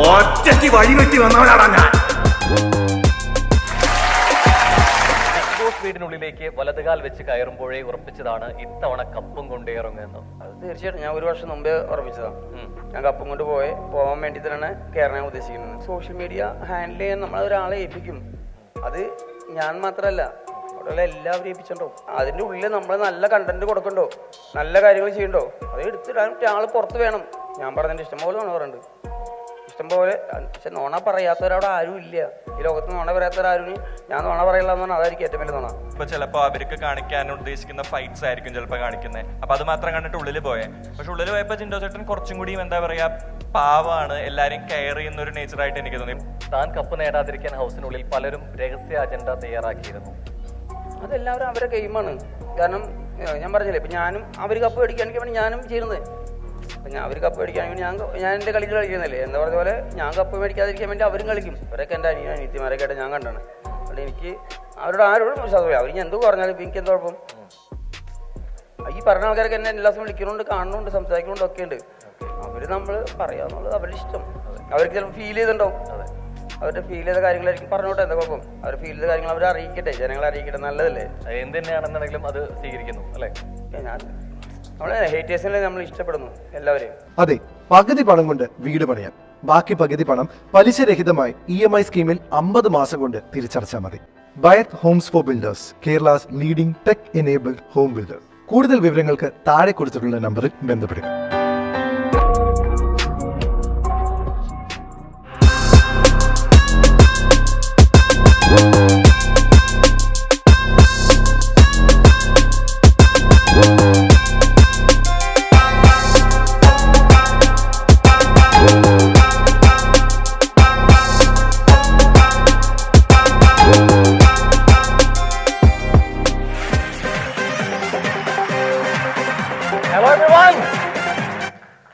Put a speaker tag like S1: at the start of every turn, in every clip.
S1: ഒറ്റയ്ക്ക് വഴിവെട്ടി വന്നവനാടാ ഞാൻ.
S2: വീടിനുള്ളിലേക്ക് വലതുകാൽ വെച്ച് കയറുമ്പോഴേ ഉറപ്പിച്ചതാണ് ഇത്തവണ കപ്പും കൊണ്ടേറുമെന്ന്.
S3: അത് തീർച്ചയായിട്ടും ഞാൻ ഒരു വർഷം മുമ്പേ ഉറപ്പിച്ചതാണ്. ഞാൻ കപ്പും കൊണ്ട് പോകാൻ വേണ്ടി തന്നെയാണ് കയറാൻ ഉദ്ദേശിക്കുന്നത്. സോഷ്യൽ മീഡിയ ഹാൻഡിൽ ചെയ്യാൻ നമ്മൾ ഒരാളെ ഏൽപ്പിക്കും. അത് ഞാൻ മാത്രമല്ല, അവിടെയുള്ള എല്ലാവരും ഏൽപ്പിച്ചിട്ടുണ്ടോ. അതിൻ്റെ ഉള്ളിൽ നമ്മൾ നല്ല കണ്ടന്റ് കൊടുക്കണ്ടോ, നല്ല കാര്യങ്ങൾ ചെയ്യണ്ടോ, അത് എടുത്തിടാൻ ആൾ പുറത്ത് വേണം. ഞാൻ പറഞ്ഞതിൻ്റെ ഇഷ്ടംപോലെ നോണ പറയുന്നുണ്ട്, ഇഷ്ടംപോലെ. പക്ഷെ നോണ പറയാത്തവരവിടെ ആരും ഇല്ല ഈ ലോകത്ത്. നോണ പറയാത്തവരാരും ഞാൻ നോണ പറയില്ല എന്ന് പറഞ്ഞാൽ അതായിരിക്കും ഏറ്റവും വലിയ നോണ.
S4: ഇപ്പൊ ചിലപ്പോ അവർക്ക് കാണിക്കാൻ ഉദ്ദേശിക്കുന്ന ഫൈറ്റ്സ് ആയിരിക്കും ചിലപ്പോ കാണിക്കുന്നത്. അപ്പൊ അത് മാത്രം കണ്ടിട്ട് ഉള്ളിൽ പോയെ. പക്ഷെ ഉള്ളിൽ പോയപ്പോ ജിൻഡോ ചേട്ടൻ കുറച്ചും കൂടി എന്താ പറയാ പാവാണ്, എല്ലാരും കെയർ ചെയ്യുന്ന ഒരു നേച്ചറായിട്ട് എനിക്ക് തോന്നി.
S2: താൻ കപ്പ് നേടാതിരിക്കാൻ ഹൗസിനുള്ളിൽ പലരും രഹസ്യ അജണ്ട തയ്യാറാക്കിയിരുന്നു.
S3: അതെല്ലാവരും അവരുടെ ഗെയിമാണ്. കാരണം ഞാൻ പറഞ്ഞില്ലേ, ഇപ്പം ഞാനും അവർ കപ്പ് മേടിക്കുകയാണെങ്കിൽ വേണ്ടി ഞാനും ചെയ്യുന്നത്. അപ്പം അവർ കപ്പ് മേടിക്കുകയാണെങ്കിൽ ഞാൻ എൻ്റെ കളികൾ കളിക്കുന്നില്ലേ. എന്താ പറഞ്ഞ പോലെ ഞാൻ കപ്പ് മേടിക്കാതിരിക്കാൻ വേണ്ടി അവരും കളിക്കും. അവരൊക്കെ എൻ്റെ അനിയത്തിമാരൊക്കെ ആയിട്ട് ഞാൻ കണ്ടാണ്. അതുകൊണ്ട് എനിക്ക് ആരോടും വിശ്വാസമില്ല. അവർ ഞാൻ എന്ത് പറഞ്ഞാലും എനിക്ക് എന്താ കുഴപ്പം. ഈ പറഞ്ഞ ആൾക്കാരൊക്കെ എന്നെ എല്ലാ ദിവസവും വിളിക്കുന്നുണ്ട്, കാണുന്നുണ്ട്, സംസാരിക്കുന്നുണ്ട്, ഒക്കെ ഉണ്ട്. അവർ നമ്മൾ പറയാന്നുള്ളത് അവരുടെ ഇഷ്ടം. അവർക്ക് ചിലപ്പോൾ ഫീൽ ചെയ്തിട്ടുണ്ടാവും. അവരുടെ ഫീൽ ചെയ്ത കാര്യങ്ങളായിരിക്കും പറഞ്ഞോട്ടെ, എന്താ കുഴപ്പം. അവർ ഫീൽ ചെയ്ത കാര്യങ്ങൾ അവർ അറിയിക്കട്ടെ, ജനങ്ങളെ അറിയിക്കട്ടെ, നല്ലതല്ലേ.
S2: എന്ത് തന്നെയാണെന്നുണ്ടെങ്കിലും അത് സ്വീകരിക്കുന്നു അല്ലേ.
S3: നമ്മളെ ഹേറ്റേഴ്സിനെ നമ്മൾ ഇഷ്ടപ്പെടുന്നു എല്ലാവരെയും.
S5: അതെ, പകുതി പണം കൊണ്ട് വീട് പണിയാം, ബാക്കി പകുതി പണം പലിശരഹിതമായി EMI സ്കീമിൽ 50 മാസം കൊണ്ട് തിരിച്ചടച്ചാൽ മതി. ബയത് homes for builders, Kerala's leading tech enabled home builder. കൂടുതൽ വിവരങ്ങൾക്ക് താഴെ കൊടുത്തിട്ടുള്ള നമ്പറിൽ ബന്ധപ്പെടുക.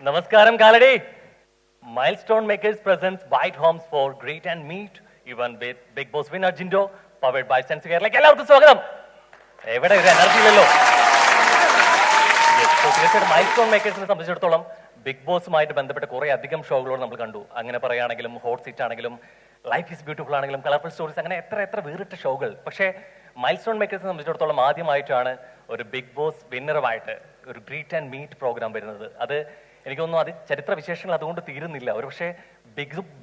S2: നമസ്കാരം കാലടി. മൈൽസ്റ്റോൺ മേക്കേഴ്സ് പ്രസൻസ് വൈറ്റ് homes for greet and meet event with big boss winner ജിൻഡോ, പവർഡ് ബൈ സെൻസ് കേരളയ്ക്ക് എല്ലാവർക്കും സ്വാഗതം. എവിടെ ഒരു എനർജി ഇല്ലല്ലോ. തീർച്ചയായിട്ടും മൈൽസ്റ്റോൺ മേക്കേഴ്സിനെ സംബന്ധിച്ചിടത്തോളം ബിഗ് ബോസുമായിട്ട് ബന്ധപ്പെട്ട കുറെ അധികം ഷോകളോട് നമ്മൾ കണ്ടു. അങ്ങനെ പറയുകയാണെങ്കിലും ഹോട്ട് സീറ്റ് ആണെങ്കിലും ലൈഫ് ഈസ് ബ്യൂട്ടിഫുൾ ആണെങ്കിലും കളർഫുൾ സ്റ്റോറീസ്, അങ്ങനെ എത്ര വേറിട്ട ഷോകൾ. പക്ഷേ മൈൽസ്റ്റോൺ മേക്കേഴ്സിനെ സംബന്ധിച്ചിടത്തോളം ആദ്യമായിട്ടാണ് ഒരു ബിഗ് ബോസ് വിന്നറുമായിട്ട് ഒരു ഗ്രീറ്റ് ആൻഡ് മീറ്റ് പ്രോഗ്രാം വരുന്നത്. അത് എനിക്ക് തോന്നുന്നു അത് ചരിത്ര വിശേഷങ്ങൾ അതുകൊണ്ട് തീരുന്നില്ല. ഒരു പക്ഷേ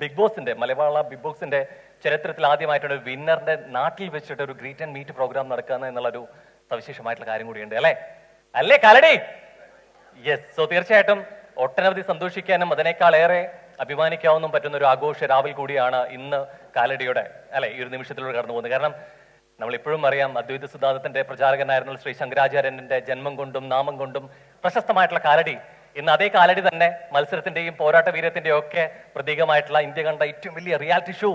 S2: ബിഗ് ബോസിന്റെ മലയാള ബിഗ് ബോസിന്റെ ചരിത്രത്തിൽ ആദ്യമായിട്ടാണ് വിന്നറിന്റെ നാട്ടിൽ വെച്ചിട്ട് ഒരു ഗ്രീറ്റ് ആൻഡ് മീറ്റ് പ്രോഗ്രാം നടക്കുക എന്നുള്ളൊരു സവിശേഷമായിട്ടുള്ള കാര്യം കൂടിയുണ്ട് അല്ലേ കാലടി? യെസ്. സോ തീർച്ചയായിട്ടും ഒട്ടനവധി സന്തോഷിക്കാനും അതിനേക്കാളേറെ അഭിമാനിക്കാവുന്നതും പറ്റുന്ന ഒരു ആഘോഷ രാവിൽ കൂടിയാണ് ഇന്ന് കാലടിയുടെ ഈ ഒരു നിമിഷത്തിലൂടെ കടന്നു പോകുന്നത്. കാരണം നമ്മൾ ഇപ്പോഴും അറിയാം, അദ്വൈത സിദ്ധാന്തത്തിന്റെ പ്രചാരകനായിരുന്ന ശ്രീ ശങ്കരാചാര്യന്റെ ജന്മം കൊണ്ടും നാമം കൊണ്ടും പ്രശസ്തമായിട്ടുള്ള കാലടി ഇന്ന് അതേ കാലടി തന്നെ മത്സരത്തിന്റെയും പോരാട്ട വീര്യത്തിന്റെയും ഒക്കെ പ്രതീകമായിട്ടുള്ള ഇന്ത്യ കണ്ട ഏറ്റവും വലിയ റിയാലിറ്റി ഷോ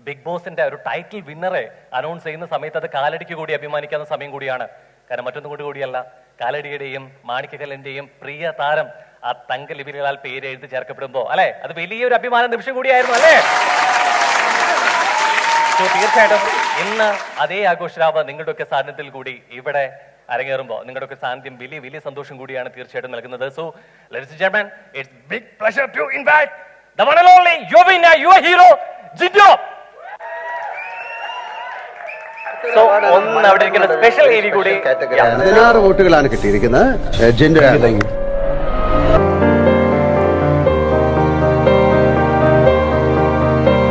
S2: ബിഗ് ബോസിന്റെ ഒരു ടൈറ്റിൽ വിന്നറെ അനൗൺസ് ചെയ്യുന്ന സമയത്ത് അത് കാലടിക്ക് കൂടി അഭിമാനിക്കാവുന്ന സമയം കൂടിയാണ്. കാരണം മറ്റൊന്നും കൂടിയല്ല, കാലടിയുടെയും മാണിക്കക്കല്ലിന്റെയും പ്രിയ താരം ആ തങ്ക ലിപികളാൽ പേര് എഴുതി ചേർക്കപ്പെടുമ്പോ അത് വലിയൊരു അഭിമാന നിമിഷം കൂടിയായിരുന്നു അല്ലേ. സോ തീർച്ചയായിട്ടും ഇന്ന് അതേ ആഘോഷരാവ് നിങ്ങളുടെയൊക്കെ സാന്നിധ്യത്തിൽ കൂടി ഇവിടെ അരങ്ങേറുമ്പോൾ നിങ്ങളുടെയൊക്കെ സാന്നിധ്യം വലിയ സന്തോഷം കൂടിയാണ് തീർച്ചയായിട്ടും നൽകുന്നത്. So ladies and gentlemen, it's big pleasure to invite the one and only your winner, your hero Jinto. So ഒന്ന് അവിടെ ഇരിക്കുന്ന സ്പെഷ്യൽ ഏരിയ കൂടി
S6: 16 വോട്ടുകളാണ് കിട്ടിയിരിക്കുന്നത്.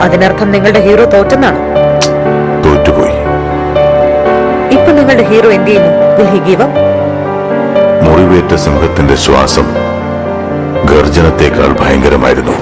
S7: അതിനർത്ഥം നിങ്ങളുടെ ഹീറോ തോറ്റെന്നാണ്.
S1: തോറ്റുപോയി.
S7: ഇപ്പൊ നിങ്ങളുടെ ഹീറോ എന്ത് ചെയ്യുന്നു? Will he give up?
S1: മുറിവേറ്റ സിംഹത്തിന്റെ ശ്വാസം ഗർജനത്തെക്കാൾ ഭയങ്കരമായിരുന്നു.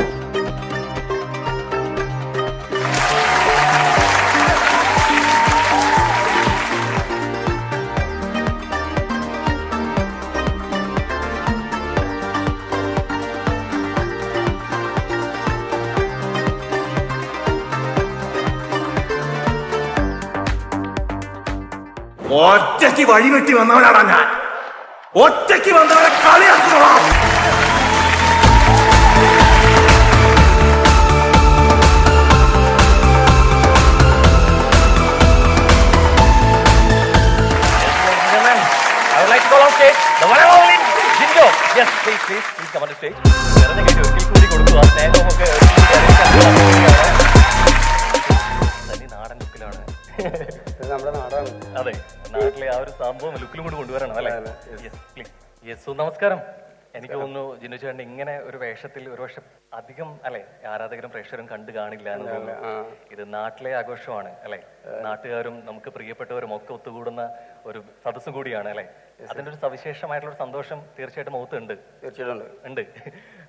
S1: ഒറ്റയ്ക്ക് വഴിവെട്ടി വന്നവനാടാ ഞാൻ. ഒറ്റയ്ക്ക് വന്നവനെ കളിയാക്കണം.
S2: Yes, please come on the stage. ഒരിക്കൽ കൂടി കൊടുക്കുക. സ്നേഹമൊക്കെ യെസ്, നമസ്കാരം. എനിക്ക് തോന്നുന്നു ജിനു ചേട്ടൻ ഇങ്ങനെ ഒരു വേഷത്തിൽ ഒരു പക്ഷെ അധികം അല്ലെ ആരാധകരും പ്രേക്ഷകരും കണ്ടു കാണില്ല എന്ന് തോന്നുന്നു. ഇത് നാട്ടിലെ ആഘോഷമാണ് അല്ലെ, നാട്ടുകാരും നമുക്ക് പ്രിയപ്പെട്ടവരും ഒക്കെ ഒത്തുകൂടുന്ന ഒരു സദസ്സും കൂടിയാണ് അല്ലെ. അതിന്റെ ഒരു സവിശേഷമായിട്ടുള്ള ഒരു സന്തോഷം തീർച്ചയായിട്ടും മുഖത്തുണ്ട്.
S3: തീർച്ചയായിട്ടും
S2: ഉണ്ട്.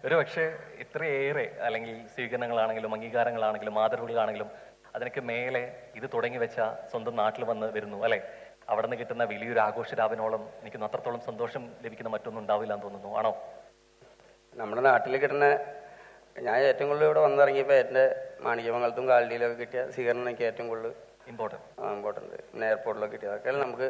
S2: ഒരു പക്ഷേ ഇത്രയേറെ അല്ലെങ്കിൽ സ്വീകരണങ്ങളാണെങ്കിലും അംഗീകാരങ്ങളാണെങ്കിലും ആദരവുകളാണെങ്കിലും അതിനൊക്കെ മേലെ ഇത് തുടങ്ങി വെച്ച സ്വന്തം നാട്ടിൽ വന്ന് വരുന്നു അല്ലെ. അവിടെ നിന്ന് കിട്ടുന്ന വലിയൊരു ആഘോഷരാവിനോളം എനിക്ക് അത്രത്തോളം സന്തോഷം ലഭിക്കുന്ന മറ്റൊന്നും ഉണ്ടാവില്ല എന്ന് തോന്നുന്നു. ആണോ?
S3: നമ്മുടെ നാട്ടിൽ കിട്ടുന്ന, ഞാൻ ഏറ്റവും കൂടുതൽ ഇവിടെ വന്നിറങ്ങിയപ്പോൾ എൻ്റെ മാണിക്യമംഗലത്തും കാലടിയിലൊക്കെ കിട്ടിയ സ്വീകരണം എനിക്ക് ഏറ്റവും കൂടുതൽ ഇമ്പോർട്ടൻറ്റ്. പിന്നെ എയർപോർട്ടിലൊക്കെ കിട്ടിയത് അതൊക്കെ നമുക്ക്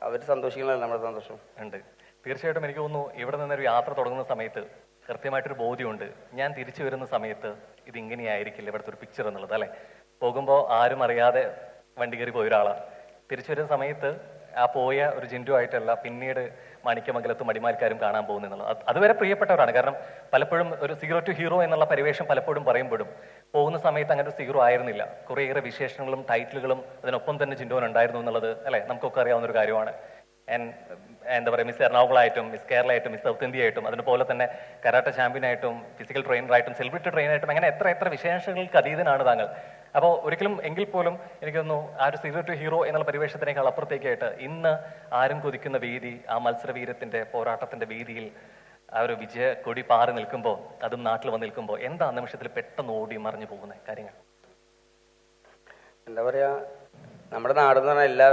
S3: അവർ സന്തോഷിക്കണമല്ലോ നമ്മുടെ സന്തോഷം.
S2: ഉണ്ട്. തീർച്ചയായിട്ടും എനിക്ക് തോന്നുന്നു ഇവിടെ നിന്നൊരു യാത്ര തുടങ്ങുന്ന സമയത്ത് കൃത്യമായിട്ടൊരു ബോധ്യമുണ്ട്. ഞാൻ തിരിച്ചു വരുന്ന സമയത്ത് ഇതിങ്ങനെയായിരിക്കില്ല ഇവിടുത്തെ ഒരു പിക്ചർ എന്നുള്ളത് അല്ലെ. പോകുമ്പോൾ ആരും അറിയാതെ വണ്ടി കയറി പോയ ഒരാളാണ്. തിരിച്ചു വരുന്ന സമയത്ത് ആ പോയ ഒരു ജിൻഡു ആയിട്ടല്ല പിന്നീട് മാണിക്യമംഗലത്തും അടിമാലിക്കാരും കാണാൻ പോകുന്നുള്ളത്. അതുവരെ പ്രിയപ്പെട്ടവരാണ്. കാരണം പലപ്പോഴും ഒരു സീറോ ടു ഹീറോ എന്നുള്ള പരിവേഷം പലപ്പോഴും പറയുമ്പോഴും പോകുന്ന സമയത്ത് അങ്ങനെ ഒരു സീറോ ആയിരുന്നില്ല. കുറേയേറെ വിശേഷണങ്ങളും ടൈറ്റിലുകളും അതിനൊപ്പം തന്നെ ജിൻഡോൻ ഉണ്ടായിരുന്നു എന്നുള്ളത് അല്ലെ നമുക്കൊക്കെ അറിയാവുന്ന ഒരു കാര്യമാണ്. എന്താ പറയുക, മിസ് എറണാകുളമായിട്ടും മിസ് കേരള ആയിട്ടും മിസ് സൗത്ത് ഇന്ത്യ ആയിട്ടും അതുപോലെ തന്നെ കരാട്ട ചാമ്പ്യനായിട്ടും ഫിസിക്കൽ ട്രെയിനറായിട്ടും സെലിബ്രിറ്റി ട്രെയിനറായിട്ടും അങ്ങനെ എത്ര വിശേഷങ്ങൾക്ക് അതീതനാണ് താങ്കൾ. അപ്പോൾ ഒരിക്കലും എങ്കിൽ പോലും എനിക്ക് തോന്നുന്നു ആ ഒരു സീറോ ടു ഹീറോ എന്നുള്ള പരിവേഷത്തിനേക്കാൾ അപ്പുറത്തേക്കായിട്ട് ഇന്ന് ആരും കൊതിക്കുന്ന വേദി, ആ മത്സരവീരത്തിന്റെ പോരാട്ടത്തിന്റെ വേദിയിൽ ആ ഒരു വിജയ കൊടി പാറി നിൽക്കുമ്പോൾ, അതും നാട്ടിൽ വന്ന് നിൽക്കുമ്പോൾ എന്താ നിമിഷത്തിൽ പെട്ടെന്ന് ഓടി മറിഞ്ഞു പോകുന്ന കാര്യങ്ങൾ?
S3: എന്താ പറയാ, നമ്മുടെ നാടെന്ന് പറഞ്ഞാൽ എല്ലാ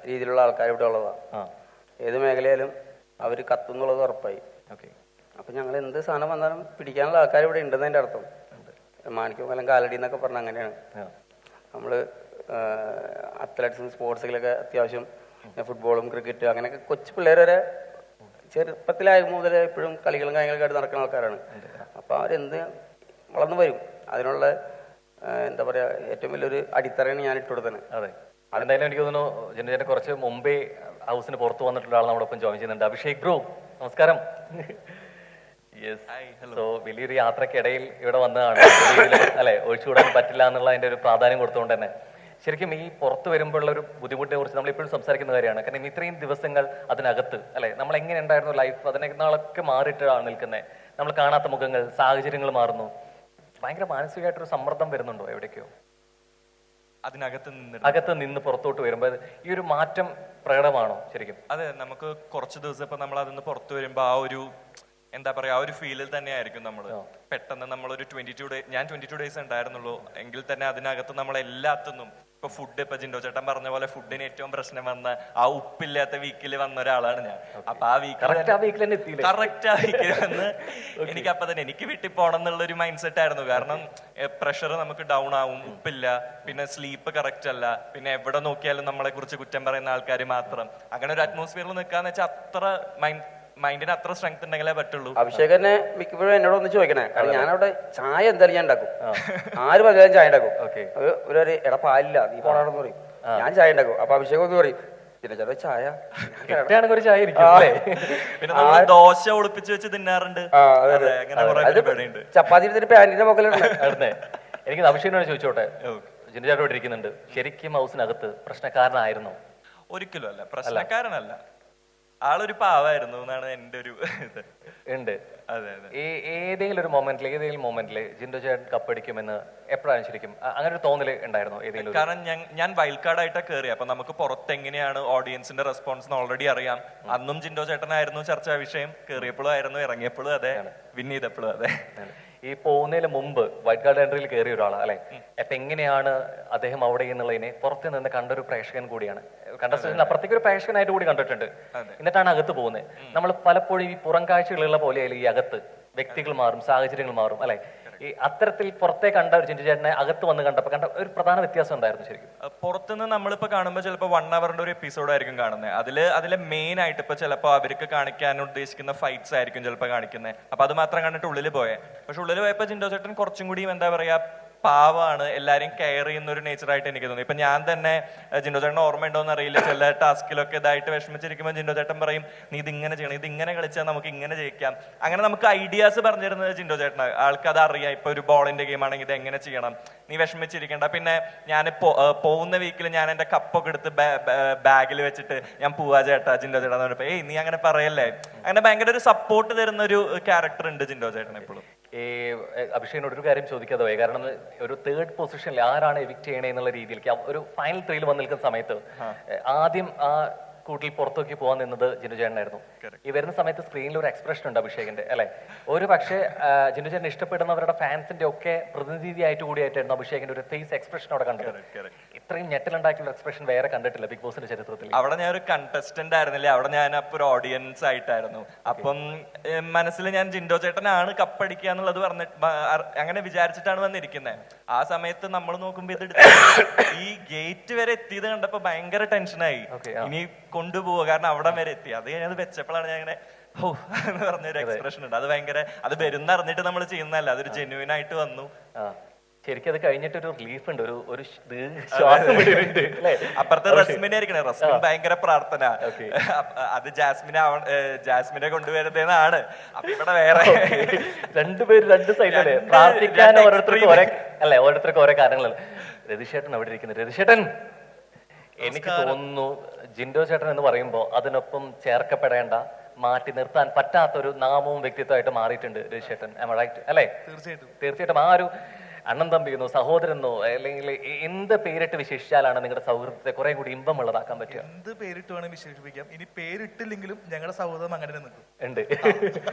S3: രീതിയിലുള്ള ആൾക്കാരും ഇവിടെ ഉള്ളതാണ്. ഏത് മേഖലയിലും അവർ കത്തുന്നുള്ളത് ഉറപ്പായി. അപ്പം ഞങ്ങൾ എന്ത് സാധനം വന്നാലും പിടിക്കാനുള്ള ആൾക്കാർ ഇവിടെ ഉണ്ടെന്നതിൻ്റെ അർത്ഥം. മാണിക്യമംഗലം കാലടി എന്നൊക്കെ പറഞ്ഞാൽ അങ്ങനെയാണ്. നമ്മൾ അത്ലറ്റ്സും സ്പോർട്സിലൊക്കെ അത്യാവശ്യം ഫുട്ബോളും ക്രിക്കറ്റ് അങ്ങനെയൊക്കെ കൊച്ചു പിള്ളേർ വരെ ചെറുപ്പത്തിലായ മുതൽ എപ്പോഴും കളികളും കാര്യങ്ങളൊക്കെ ആയിട്ട് നടക്കുന്ന ആൾക്കാരാണ്. അപ്പോൾ അവരെന്ത് വളർന്നു വരും, അതിനുള്ള എന്താ പറയുക ഏറ്റവും വലിയൊരു അടിത്തറയാണ് ഞാൻ ഇട്ടുകൊടുത്തത്.
S2: അതെ, അതെന്തായാലും എനിക്ക് തോന്നുന്നു ജിൻഡോനെ കുറച്ച് മുമ്പേ ഹൗസിന് പുറത്ത് വന്നിട്ടുള്ള ആൾ നമ്മുടെ ഒപ്പം ജോയിൻ ചെയ്യുന്നുണ്ട്. അഭിഷേക് ബ്രോ, നമസ്കാരം. സോ വലിയൊരു യാത്രക്കിടയിൽ ഇവിടെ വന്നതാണ് അല്ലെ, ഒഴിച്ചുകൂടാൻ പറ്റില്ല എന്നുള്ളതിന്റെ ഒരു പ്രാധാന്യം കൊടുത്തുകൊണ്ട് തന്നെ ശരിക്കും ഈ പുറത്ത് വരുമ്പോഴുള്ള ഒരു ബുദ്ധിമുട്ടിനെ കുറിച്ച് നമ്മൾ ഇപ്പോഴും സംസാരിക്കുന്ന കാര്യമാണ്. കാരണം ഇത്രയും ദിവസങ്ങൾ അതിനകത്ത് അല്ലെ നമ്മൾ എങ്ങനെ ഉണ്ടായിരുന്നു ലൈഫ്, അതിനേക്കാളൊക്കെ മാറിയിട്ടാണ് നിൽക്കുന്നത്. നമ്മൾ കാണാത്ത മുഖങ്ങൾ, സാഹചര്യങ്ങൾ മാറുന്നു. ഭയങ്കര മാനസികമായിട്ടൊരു സമ്മർദ്ദം വരുന്നുണ്ടോ എവിടേക്കോ? അകത്ത് നിന്ന് പുറത്തോട്ട് വരുമ്പോൾ ഈ ഒരു മാറ്റം പ്രകടമാണോ ശരിക്കും?
S4: അതെ, നമുക്ക് കുറച്ച് ദിവസം ഇപ്പൊ നമ്മൾ അതിന്ന് പുറത്തു വരുമ്പോ ആ ഒരു എന്താ പറയാ ആ ഒരു ഫീലിൽ തന്നെ ആയിരിക്കും നമ്മള്. പെട്ടെന്ന് നമ്മളൊരു 22 ഡേയ്സ് ഉണ്ടായിരുന്നുള്ളൂ. എങ്കിൽ തന്നെ അതിനകത്ത് നമ്മൾ എല്ലാത്തുനിന്നും ഇപ്പൊ ഫുഡ്, ഇപ്പൊ ജിൻഡോ ചേട്ടൻ പറഞ്ഞ പോലെ ഫുഡിന് ഏറ്റവും പ്രശ്നം വന്ന ആ ഉപ്പില്ലാത്ത വീക്കിൽ വന്ന ഒരാളാണ് ഞാൻ. അപ്പൊ ആ വീക്കിൽ കറക്റ്റ് ആ വീക്കിൽ വന്ന് എനിക്ക് അപ്പൊ തന്നെ എനിക്ക് വീട്ടിൽ പോകണം എന്നുള്ള ഒരു മൈൻഡ് സെറ്റ് ആയിരുന്നു. കാരണം പ്രഷർ നമുക്ക് ഡൗൺ ആവും, ഉപ്പില്ല, പിന്നെ സ്ലീപ്പ് കറക്റ്റ് അല്ല, പിന്നെ എവിടെ നോക്കിയാലും നമ്മളെ കുറിച്ച് കുറ്റം പറയുന്ന ആൾക്കാർ മാത്രം. അങ്ങനെ ഒരു അറ്റ്മോസ്ഫിയറിൽ നിൽക്കാന്ന് വെച്ചാൽ അത്ര മൈൻഡിന് അത്ര സ്ട്രെങ്ത് ഉണ്ടെങ്കിലേ പറ്റുള്ളൂ.
S3: അഭിഷേകനെ മിക്കപ്പോഴും എന്നോട് ഒന്ന് ചോദിക്കണേ, കാരണം ഞാനവിടെ ചായ എന്തായാലും ഞാൻ ഉണ്ടാക്കും. ആര് പറഞ്ഞാലും ചായ ഉണ്ടാക്കും. ഒരു എടാ പാലില്ല നീ പോണെന്ന് പറയും, ഞാൻ ചായ ഉണ്ടാക്കും. അപ്പൊ അഭിഷേകം ഒന്ന് പറയും പിന്നെ ചേട്ടാ ചായ
S4: പിന്നെ ദോശ ഒളിപ്പിച്ച് വെച്ച് തിന്നാറുണ്ട്.
S3: ചപ്പാത്തി എടുത്തിട്ട് പാന്റിന്റെ മുകളിലുണ്ട്.
S2: എനിക്ക് അഭിഷേകനോട് ചോദിച്ചോട്ടെ, ജിൻഡോ ചേട്ടൻ ഇവിടെ ഇരിക്കുന്നുണ്ട്, ശരിക്കും ഹൗസിനകത്ത് പ്രശ്നക്കാരനായിരുന്നോ?
S4: ഒരിക്കലും അല്ല, പ്രശ്നക്കാരനല്ല. ആളൊരു പാവായിരുന്നു എന്നാണ് എന്റെ ഒരു ഇത്
S2: ഉണ്ട്.
S4: അതെ അതെ.
S2: ഏതെങ്കിലും മൊമെന്റില് ജിൻഡോ ചേട്ടൻ കപ്പടിക്കുമെന്ന് എപ്പോഴാണ് ശരിക്കും അങ്ങനെ ഒരു തോന്നല് ഉണ്ടായിരുന്നോ ഏതെങ്കിലും?
S4: കാരണം ഞാൻ വൈൽഡ് കാർഡ് ആയിട്ടാ കയറി. അപ്പൊ നമുക്ക് പുറത്ത് എങ്ങനെയാണ് ഓഡിയൻസിന്റെ റെസ്പോൺസ് ഓൾറെഡി അറിയാം. അന്നും ജിൻഡോ ചേട്ടനായിരുന്നു ചർച്ചാ വിഷയം. കയറിയപ്പോഴും ആയിരുന്നു, ഇറങ്ങിയപ്പോഴും അതെ, വിൻ ചെയ്തപ്പോഴും അതെ.
S2: ഈ പോകുന്നതിന് മുമ്പ് വൈറ്റ് കാർഡ് എൻട്രിയിൽ കയറിയ ഒരാളാണ് അല്ലെ. അപ്പൊ എങ്ങനെയാണ് അദ്ദേഹം അവിടെ എന്നുള്ളതിനെ പുറത്ത് നിന്ന് കണ്ടൊരു പ്രേക്ഷകൻ കൂടിയാണ്. കണ്ടസ്റ്റേഷന് അപ്പുറത്തേക്ക് ഒരു പ്രേക്ഷകനായിട്ട് കൂടി കണ്ടിട്ടുണ്ട്. എന്നിട്ടാണ് അകത്ത് പോകുന്നത്. നമ്മൾ പലപ്പോഴും ഈ പുറം കാഴ്ചകളുള്ള പോലെയല്ല ഈ അകത്ത് വ്യക്തികൾ മാറും, സാഹചര്യങ്ങൾ മാറും അല്ലെ. ഈ അത്തരത്തിൽ പുറത്തെ കണ്ട ഒരു ജിൻഡോ ചേട്ടനെ അകത്ത് വന്ന് കണ്ട ഒരു പ്രധാന വ്യത്യാസം ഉണ്ടായിരുന്നു ശരിക്കും.
S4: പുറത്തുനിന്ന് നമ്മളിപ്പോ കാണുമ്പോൾ ചിലപ്പോൾ 1 ഹവറിന്റെ ഒരു എപ്പിസോഡായിരിക്കും കാണുന്നത്. അതിലെ മെയിൻ ആയിട്ട് ഇപ്പൊ ചിലപ്പോൾ അവർക്ക് കാണിക്കാൻ ഉദ്ദേശിക്കുന്ന ഫൈറ്റ്സ് ആയിരിക്കും ചിലപ്പോൾ കാണിക്കുന്നത്. അപ്പൊ അത് മാത്രം കണ്ടിട്ട് ഉള്ളിൽ പോയെ. പക്ഷെ ഉള്ളിൽ പോയപ്പോ ജിൻഡോ ചേട്ടൻ കുറച്ചും കൂടി എന്താ പറയാ പാവാണ്, എല്ലാരും കെയർ ചെയ്യുന്ന ഒരു നേച്ചറായിട്ട് എനിക്ക് തോന്നി. ഇപ്പൊ ഞാൻ തന്നെ ജിൻഡോ ചേട്ടൻ ഓർമ്മയുണ്ടോന്ന് അറിയില്ല, ചില ടാസ്കിലൊക്കെ ഇതായിട്ട് വിഷമിച്ചിരിക്കുമ്പോൾ ജിൻഡോ ചേട്ടൻ പറയും നീ ഇതിങ്ങനെ ചെയ്യണം, ഇതിങ്ങനെ കളിച്ചാൽ നമുക്ക് ഇങ്ങനെ ജയിക്കാം. അങ്ങനെ നമുക്ക് ഐഡിയാസ് പറഞ്ഞു തരുന്നത് ജിൻഡോ ചേട്ടനാണ്. ആൾക്ക് അത് അറിയാം. ഇപ്പൊ ഒരു ബോളിന്റെ ഗെയിം ആണെങ്കിൽ ഇത് എങ്ങനെ ചെയ്യണം, നീ വിഷമിച്ചിരിക്കണ്ട. പിന്നെ ഞാൻ പോകുന്ന വീക്കിൽ ഞാൻ എന്റെ കപ്പൊക്കെ എടുത്ത് ബാഗിൽ വെച്ചിട്ട് ഞാൻ പോവാ ചേട്ടാ ജിൻഡോ ചേട്ടാ എന്ന് പറഞ്ഞപ്പോ ഏയ് നീ അങ്ങനെ പറയല്ലേ. അങ്ങനെ ഭയങ്കര ഒരു സപ്പോർട്ട് തരുന്ന ഒരു ക്യാരക്ടർ ഉണ്ട് ജിൻഡോ ചേട്ടൻ എപ്പോഴും.
S2: ഈ അഭിഷേകിനോട് ഒരു കാര്യം ചോദിക്കാതെ പോയി, കാരണം ഒരു തേർഡ് പൊസിഷനിൽ ആരാണ് എവിക്ട് ചെയ്യണേ എന്നുള്ള രീതിയിലേക്ക് ഒരു ഫൈനൽ ത്രീയിൽ വന്ന് നിൽക്കുന്ന സമയത്ത് ആദ്യം ആ കൂട്ടിൽ പുറത്തേക്ക് പോകാൻ നിന്നത് ജിൻഡോ ചേട്ടനായിരുന്നു. ഈ വരുന്ന സമയത്ത് സ്ക്രീനിൽ ഒരു എക്സ്പ്രഷൻ ഉണ്ട് അഭിഷേകിന്റെ, അല്ലെ? ഒരു പക്ഷേ ജിൻഡോ ചേട്ടൻ ഇഷ്ടപ്പെടുന്നവരുടെ ഫാൻസിന്റെ ഒക്കെ പ്രതിനിധിയായിട്ട് കൂടിയായിട്ടായിരുന്നു അഭിഷേകിന്റെ ഒരു ഫേസ് എക്സ്പ്രഷൻ അവിടെ കണ്ടത്. ഇത്രയും ഞെട്ടലുണ്ടാക്കിയുള്ള എക്സ്പ്രഷൻ വേറെ കണ്ടിട്ടില്ല ബിഗ് ബോസിന്റെ ചരിത്രത്തിൽ.
S4: അവിടെ ഞാൻ ഒരു കണ്ടസ്റ്റന്റ് ആയിരുന്നില്ലേ, അവിടെ ഞാൻ അപ്പൊ ഒരു ഓഡിയൻസ് ആയിട്ടായിരുന്നു. അപ്പം മനസ്സിൽ ഞാൻ ജിൻഡോ ചേട്ടനാണ് കപ്പടിക്കുക എന്നുള്ളത് അങ്ങനെ വിചാരിച്ചിട്ടാണ് വന്നിരിക്കുന്നത്. ആ സമയത്ത് നമ്മൾ നോക്കുമ്പോ ഇത് ഈ ഗേറ്റ് വരെ എത്തിയത് കണ്ടപ്പോ ഭയങ്കര ടെൻഷനായി, ഇനി കൊണ്ടുപോവുക, കാരണം അവിടെ വരെ എത്തി. അത് കഴിഞ്ഞത് വെച്ചപ്പോഴാണ് ഞാൻ ഇങ്ങനെ ഓ എന്ന് പറഞ്ഞൊരു എക്സ്പ്രഷൻ ഉണ്ട്. അത് ഭയങ്കര, അത് വരുന്ന അറിഞ്ഞിട്ട് നമ്മൾ ചെയ്യുന്നതല്ല, അതൊരു ജെന്യുവൻ ആയിട്ട് വന്നു.
S2: ശരിക്കും അത് കഴിഞ്ഞിട്ടൊരു റിലീഫ് ഉണ്ട്, ഒരു ശ്വാസം വിടുന്നുണ്ട്.
S4: അപ്പുറത്തെ റസ്മിനെ ആയിരിക്കണേ, റസ്മിൻ ഭയങ്കര പ്രാർത്ഥന, അത് ജാസ്മിനെ കൊണ്ടുവരുന്നതാണ്. അപ്പൊ ഇവിടെ വേറെ
S2: രണ്ടുപേര് രണ്ട് സൈഡിലല്ലേ പ്രാർത്ഥിക്കാൻ ഓരോരുത്തർക്കും ഓരോ കാര്യങ്ങളല്ലേ. രതിശേട്ടൻ അവിടെ ഇരിക്കുന്നത്. രതിശേട്ടൻ, എനിക്ക് തോന്നുന്നു ജിൻഡോ ചേട്ടൻ എന്ന് പറയുമ്പോൾ അതിനൊപ്പം ചേർക്കപ്പെടേണ്ട, മാറ്റി നിർത്താൻ പറ്റാത്തൊരു നാമവും വ്യക്തിത്വമായിട്ട് മാറിയിട്ടുണ്ട് രതിശേട്ടൻ. അല്ലേ? തീർച്ചയായിട്ടും. ആ ഒരു അണ്ണൻ തമ്പിയെന്നോ സഹോദരനോ അല്ലെങ്കിൽ എന്ത് പേരിട്ട് വിശേഷിച്ചാലാണ് നിങ്ങളുടെ സൗഹൃദത്തെ കുറെ കൂടി ഇമ്പമുള്ളതാക്കാൻ പറ്റുക?
S8: എന്ത് പേരിട്ട് വേണമെങ്കിൽ വിശേഷിപ്പിക്കാം. ഇനി പേരിട്ടില്ലെങ്കിലും ഞങ്ങളുടെ സൗഹൃദം അങ്ങനെ നിൽക്കും.
S2: ഉണ്ട്.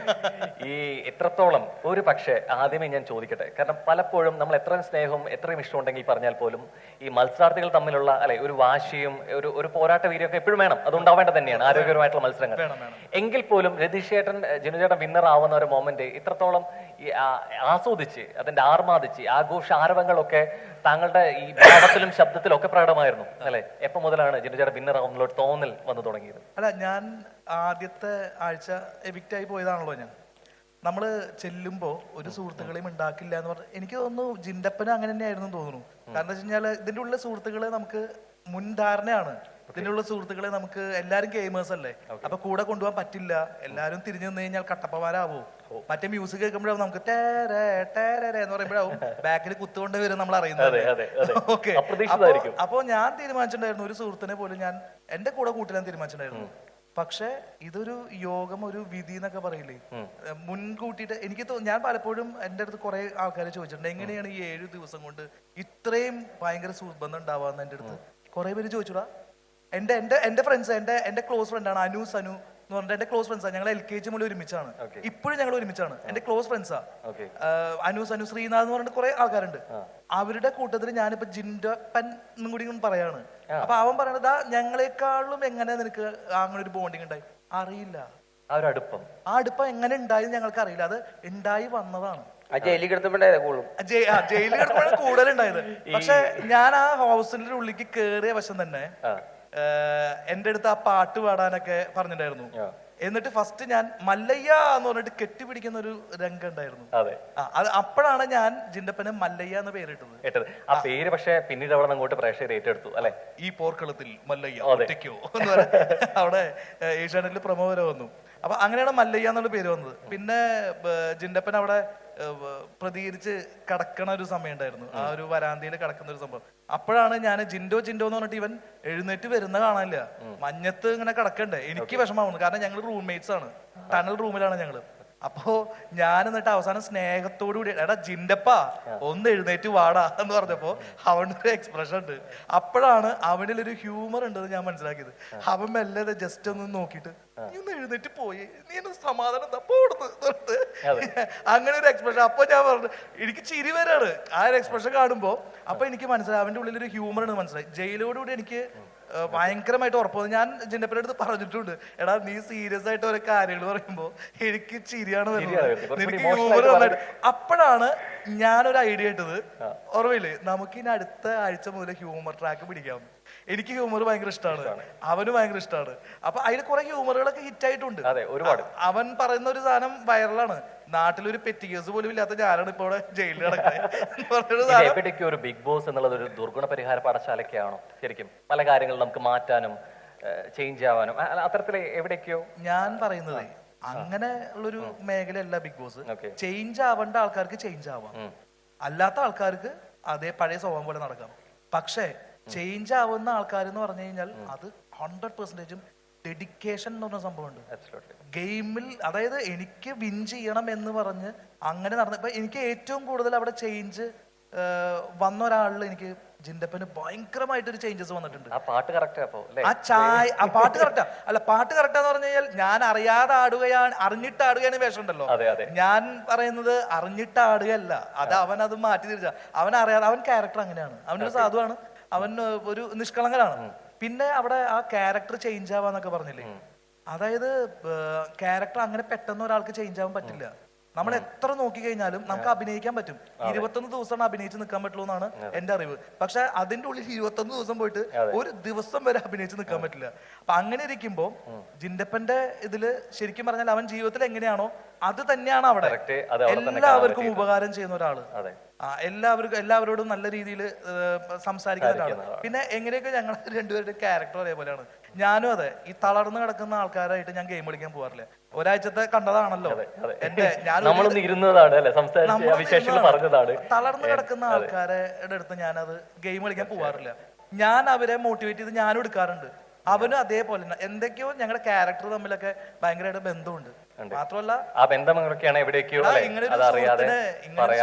S2: ഈ എത്രത്തോളം, ഒരു പക്ഷേ ആദ്യമേ ഞാൻ ചോദിക്കട്ടെ, കാരണം പലപ്പോഴും നമ്മൾ എത്രയും സ്നേഹവും എത്രയും ഇഷ്ടം ഉണ്ടെങ്കിൽ പറഞ്ഞാൽ പോലും ഈ മത്സരാർത്ഥികൾ തമ്മിലുള്ള ഒരു വാശിയും ഒരു പോരാട്ട വീര്യമൊക്കെ എപ്പോഴും വേണം. അത് ഉണ്ടാവേണ്ടത് തന്നെയാണ് ആരോഗ്യപരമായിട്ടുള്ള മത്സരങ്ങൾ. എങ്കിൽ പോലും രതീഷേട്ടൻ ജിനുചേട്ടൻ വിന്നർ ആവുന്ന ഒരു മൊമെന്റ് ഇത്രത്തോളം ആസ്വദിച്ച് അതിന്റെ ആർമാദിച്ച് ആഘോഷാരവങ്ങളൊക്കെ താങ്കളുടെ ഈ ഭാവത്തിലും ശബ്ദത്തിലും ഒക്കെ പ്രകടമായിരുന്നു, അല്ലെ? എപ്പോ മുതലാണ് ജിനുചേട്ടൻ വിന്നർ ആവുന്നുള്ള തോന്നൽ വന്നു തുടങ്ങിയത്?
S8: അല്ല, ഞാൻ ആദ്യത്തെ ആഴ്ച എവിക്റ്റ് ആയി പോയതാണല്ലോ. നമ്മള് ചെല്ലുമ്പോ ഒരു സുഹൃത്തുക്കളെയും ഉണ്ടാക്കില്ല എന്ന് പറഞ്ഞ, എനിക്ക് തോന്നുന്നു ജിൻഡപ്പന് അങ്ങനെ തന്നെയായിരുന്നു തോന്നുന്നു. കാരണം വെച്ച് കഴിഞ്ഞാല് ഇതിന്റെ ഉള്ള സുഹൃത്തുക്കളെ നമുക്ക് മുൻധാരണയാണ്. ഇതിന്റെ ഉള്ള സുഹൃത്തുക്കളെ നമുക്ക് എല്ലാരും ഗെയിമേഴ്സ് അല്ലേ, അപ്പൊ കൂടെ കൊണ്ടുപോകാൻ പറ്റില്ല. എല്ലാരും തിരിഞ്ഞു നിന്ന് കഴിഞ്ഞാൽ കട്ടപ്പമാരാവോ. മറ്റേ മ്യൂസിക് കേൾക്കുമ്പോഴാവും നമുക്ക് ടേരേ ടേരേ എന്ന് പറയുമ്പോഴാവും ബാക്കിൽ കുത്തുകൊണ്ട് വരും നമ്മൾ അറിയുന്നത്. ഓക്കെ, അപ്പൊ ഞാൻ തീരുമാനിച്ചിട്ടുണ്ടായിരുന്നു ഒരു സുഹൃത്തിനെ പോലും ഞാൻ എന്റെ കൂടെ കൂട്ടിലാൻ തീരുമാനിച്ചിട്ടുണ്ടായിരുന്നു. പക്ഷെ ഇതൊരു യോഗം, ഒരു വിധി എന്നൊക്കെ പറയില്ലേ, മുൻകൂട്ടിയിട്ട് എനിക്ക് ഞാൻ പലപ്പോഴും എൻ്റെ അടുത്ത് കുറെ ആൾക്കാരെ ചോദിച്ചിട്ടുണ്ട് എങ്ങനെയാണ് ഈ 7 ദിവസം കൊണ്ട് ഇത്രയും ഭയങ്കര സുഹൃത്ബന്ധം ഉണ്ടാവാന്ന്. എൻ്റെ അടുത്ത് കുറെ പേര് ചോദിച്ചുടാ. എന്റെ ഫ്രണ്ട്സ്, എന്റെ ക്ലോസ് ഫ്രണ്ടാണ് അനു സനു എന്ന് പറഞ്ഞിട്ട് എന്റെ ക്ലോസ് ഫ്രണ്ട്സാണ്. ഞങ്ങൾ LKG മുതൽ ഒരുമിച്ചാണ്, ഇപ്പോഴും ഞങ്ങൾ ഒരുമിച്ചാണ്. എന്റെ ക്ലോസ് ഫ്രണ്ട്സാ അനു സനു ശ്രീനാഥ് എന്ന് പറഞ്ഞിട്ട് കുറെ ആൾക്കാരുണ്ട്. അവരുടെ കൂട്ടത്തിൽ ഞാനിപ്പോ ജിൻഡപ്പൻ എന്നും കൂടി പറയാണ്. അപ്പൊ അവൻ പറയണത് ഞങ്ങളെക്കാളും എങ്ങനെ നിനക്ക് അങ്ങനെ ഒരു ബോണ്ടിങ് ഉണ്ടായി അറിയില്ല.
S2: ആ
S8: അടുപ്പം എങ്ങനെ ഉണ്ടായി ഞങ്ങൾക്ക് അറിയില്ല, അത് ഉണ്ടായി വന്നതാണ്.
S3: ജയിലിൽ കിടത്തുമ്പോഴാണ്
S8: ജയിലിൽ കിടക്കുമ്പോഴാണ് കൂടുതലുണ്ടായത്. പക്ഷെ ഞാൻ ആ ഹൗസിന്റെ ഉള്ളിലേക്ക് കേറിയ വശം തന്നെ എന്റെ അടുത്ത് ആ പാട്ട് പാടാനൊക്കെ പറഞ്ഞിട്ടുണ്ടായിരുന്നു. എന്നിട്ട് ഫസ്റ്റ് ഞാൻ മല്ലയ്യ എന്ന് പറഞ്ഞിട്ട് കെട്ടിപ്പിടിക്കുന്ന ഒരു രംഗം ഉണ്ടായിരുന്നു. അത് അപ്പോഴാണ് ഞാൻ ജിൻഡപ്പന് മല്ലയ്യ എന്ന് പേരിട്ടത്.
S2: ആ പേര് പക്ഷെ പിന്നീട് അവിടെ അങ്ങോട്ട് പ്രേക്ഷകർ ഏറ്റെടുത്തു, അല്ലെ?
S8: ഈ പോർക്കളത്തിൽ മല്ലയ്യ ഒറ്റയ്ക്കോ എന്ന് പറഞ്ഞ അവിടെ ഏഷ്യാനെറ്റിൽ പ്രൊമോ വരെ വന്നു. അപ്പൊ അങ്ങനെയാണ് മല്ലയ്യ എന്നുള്ള പേര് വന്നത്. പിന്നെ ജിൻഡപ്പൻ അവിടെ പ്രതികരിച്ച് കടക്കണ ഒരു സമയം ഉണ്ടായിരുന്നു, ആ ഒരു വരാന്തയിൽ കിടക്കുന്ന ഒരു സംഭവം. അപ്പോഴാണ് ഞാൻ ജിൻഡോ ജിൻഡോ എന്ന് പറഞ്ഞിട്ട് ഇവൻ എഴുന്നേറ്റ് വരുന്ന കാണാനില്ല, മഞ്ഞത്ത് ഇങ്ങനെ കിടക്കണ്ടേ. എനിക്ക് വിഷമാവുന്നു, കാരണം ഞങ്ങൾ റൂംമേറ്റ്സ് ആണ്, ടണൽ റൂമിലാണ് ഞങ്ങള്. അപ്പോ ഞാൻ എന്നിട്ട് അവസാനം സ്നേഹത്തോടു കൂടി എടാ ജിൻഡപ്പ ഒന്ന് എഴുന്നേറ്റ് വാടാ എന്ന് പറഞ്ഞപ്പോ അവൻ്റെ ഒരു എക്സ്പ്രഷൻ ഉണ്ട്. അപ്പോഴാണ് അവനിലൊരു ഹ്യൂമർ ഉണ്ടെന്ന് ഞാൻ മനസ്സിലാക്കിയത്. അവൻ മെല്ലെ ജസ്റ്റ് ഒന്ന് നോക്കിയിട്ട് നീ ഒന്ന് എഴുന്നേറ്റ് പോയി, നീ ഒന്ന് സമാധാനം പോടുന്നു അങ്ങനെ ഒരു എക്സ്പ്രഷൻ. അപ്പൊ ഞാൻ പറഞ്ഞു, എനിക്ക് ചിരി വരാണ് ആ ഒരു എക്സ്പ്രഷൻ കാണുമ്പോ. അപ്പൊ എനിക്ക് മനസ്സിലായി അവന്റെ ഉള്ളിൽ ഒരു ഹ്യൂമർ ഉണ്ട് മനസ്സിലായി. ജയിലോടുകൂടി എനിക്ക് ഭയങ്കരമായിട്ട് ഉറപ്പ്. ഞാൻ ജിൻഡപ്പൻ്റെ അടുത്ത് പറഞ്ഞിട്ടുണ്ട്, എടാ നീ സീരിയസ് ആയിട്ട് ഓരോ കാര്യങ്ങൾ പറയുമ്പോ എനിക്ക് ചിരിയാണ് വരുന്നത്, നിനക്ക് ഹ്യൂമർ വന്നിട്ട്. അപ്പോഴാണ് ഞാനൊരു ഐഡിയ ഇട്ടത് ഓർമ്മയില്ലേ, നമുക്ക് ഇനി അടുത്ത ആഴ്ച മുതൽ ഹ്യൂമർ ട്രാക്ക് പിടിക്കാം. എനിക്ക് ഹ്യൂമർ ഭയങ്കര ഇഷ്ടമാണ്, അവന് ഭയങ്കര ഇഷ്ടമാണ്. അപ്പൊ അതിൽ കുറെ ഹ്യൂമറുകളൊക്കെ ഹിറ്റ് ആയിട്ടുണ്ട്.
S2: ഒരുപാട്.
S8: അവൻ പറയുന്ന ഒരു സാധനം വൈറലാണ്. നാട്ടിലൊരു പെറ്റി കേസ് പോലും ഇല്ലാത്ത ഞാനാണ് ഇപ്പൊ ഇവിടെ ജയിലിൽ
S2: എവിടേക്കോ ഒരു ബിഗ് ബോസ് എന്നുള്ളത് ഒരു ദുർഗുണ പരിഹാര പാഠശാലയ്ക്കാണോ ശരിക്കും? പല കാര്യങ്ങളും നമുക്ക് മാറ്റാനും ചേഞ്ച് ആവാനും അത്തരത്തിൽ എവിടേക്കോ
S8: ഞാൻ പറയുന്നത് അങ്ങനെ ഉള്ളൊരു മേഖലയല്ല ബിഗ് ബോസ്. ചേഞ്ച് ആവേണ്ട ആൾക്കാർക്ക് ചേഞ്ച് ആവാം, അല്ലാത്ത ആൾക്കാർക്ക് അതേ പഴയ സ്വഭാവം പോലെ നടക്കാം. പക്ഷേ ചേഞ്ച് ആവുന്ന ആൾക്കാർ എന്ന് പറഞ്ഞു കഴിഞ്ഞാൽ അത് 100% ഡെഡിക്കേഷൻ എന്ന് പറഞ്ഞ സംഭവമുണ്ട് ഗെയിമിൽ. അതായത് എനിക്ക് വിൻ ചെയ്യണം എന്ന് പറഞ്ഞ് അങ്ങനെ നടന്ന, ഇപ്പൊ എനിക്ക് ഏറ്റവും കൂടുതൽ അവിടെ ചേഞ്ച് വന്ന ഒരാളിൽ എനിക്ക് ജിൻഡപ്പന് ഭയങ്കരമായിട്ടൊരു ചേഞ്ചസ് വന്നിട്ടുണ്ട്.
S2: ആ പാട്ട് കറക്റ്റാ.
S8: ആ പാട്ട് കറക്റ്റാ. അല്ല, പാട്ട് കറക്റ്റാന്ന് പറഞ്ഞു കഴിഞ്ഞാൽ ഞാൻ അറിയാതെ ആടുകയാണ്, അറിഞ്ഞിട്ട് ആടുകയാണ് വേഷം ഉണ്ടല്ലോ. ഞാൻ പറയുന്നത് അറിഞ്ഞിട്ട് ആടുകയല്ല, അത് അവൻ അത് മാറ്റി തിരിച്ച. അവൻ അറിയാതെ, അവൻ ക്യാരക്ടർ അങ്ങനെയാണ്, അവനൊരു സാധുവാണ്, അവൻ ഒരു നിഷ്കളങ്കനാണ്. പിന്നെ അവിടെ ആ ക്യാരക്ടർ ചേഞ്ച് ആവാന്നൊക്കെ പറഞ്ഞില്ലേ, അതായത് ക്യാരക്ടർ അങ്ങനെ പെട്ടെന്ന് ഒരാൾക്ക് ചേഞ്ച് ആവാൻ പറ്റില്ല. നമ്മൾ എത്ര നോക്കി കഴിഞ്ഞാലും നമുക്ക് അഭിനയിക്കാൻ പറ്റും. 21 ദിവസമാണ് അഭിനയിച്ച് നിൽക്കാൻ പറ്റുള്ളൂ എന്നാണ് എന്റെ അറിവ്. പക്ഷെ അതിന്റെ ഉള്ളിൽ 21 ദിവസം പോയിട്ട് ഒരു ദിവസം വരെ അഭിനയിച്ച് നിൽക്കാൻ പറ്റില്ല. അപ്പൊ അങ്ങനെ ഇരിക്കുമ്പോ ജിൻഡപ്പന്റെ ഇതില് ശരിക്കും പറഞ്ഞാൽ അവൻ ജീവിതത്തിൽ എങ്ങനെയാണോ അത് തന്നെയാണ് അവിടെ. എല്ലാവർക്കും ഉപകാരം ചെയ്യുന്ന ഒരാള്, എല്ലാവരോടും നല്ല രീതിയിൽ സംസാരിക്കുന്ന ഒരാള്. പിന്നെ എങ്ങനെയൊക്കെ ഞങ്ങൾ രണ്ടുപേരുടെ ക്യാരക്ടർ ഒരേപോലെയാണ്. ഞാനും അതെ, ഈ തളർന്നു കിടക്കുന്ന ആൾക്കാരായിട്ട് ഞാൻ ഗെയിം കളിക്കാൻ പോകാറില്ല. ഒരാഴ്ചത്തെ കണ്ടതാണല്ലോ തളർന്നു കിടക്കുന്ന ആൾക്കാരുടെ അടുത്ത് ഞാനത് ഗെയിം കളിക്കാൻ പോകാറില്ല. ഞാൻ അവരെ മോട്ടിവേറ്റ് ചെയ്ത് ഞാനും എടുക്കാറുണ്ട്. അവനും അതേപോലെ എന്തൊക്കെയോ ഞങ്ങളുടെ ക്യാരക്ടർ തമ്മിലൊക്കെ ഭയങ്കരമായിട്ട് ബന്ധമുണ്ട്. മാത്രമല്ല
S2: ആ ബന്ധങ്ങളൊക്കെയാണ് എവിടേക്കോ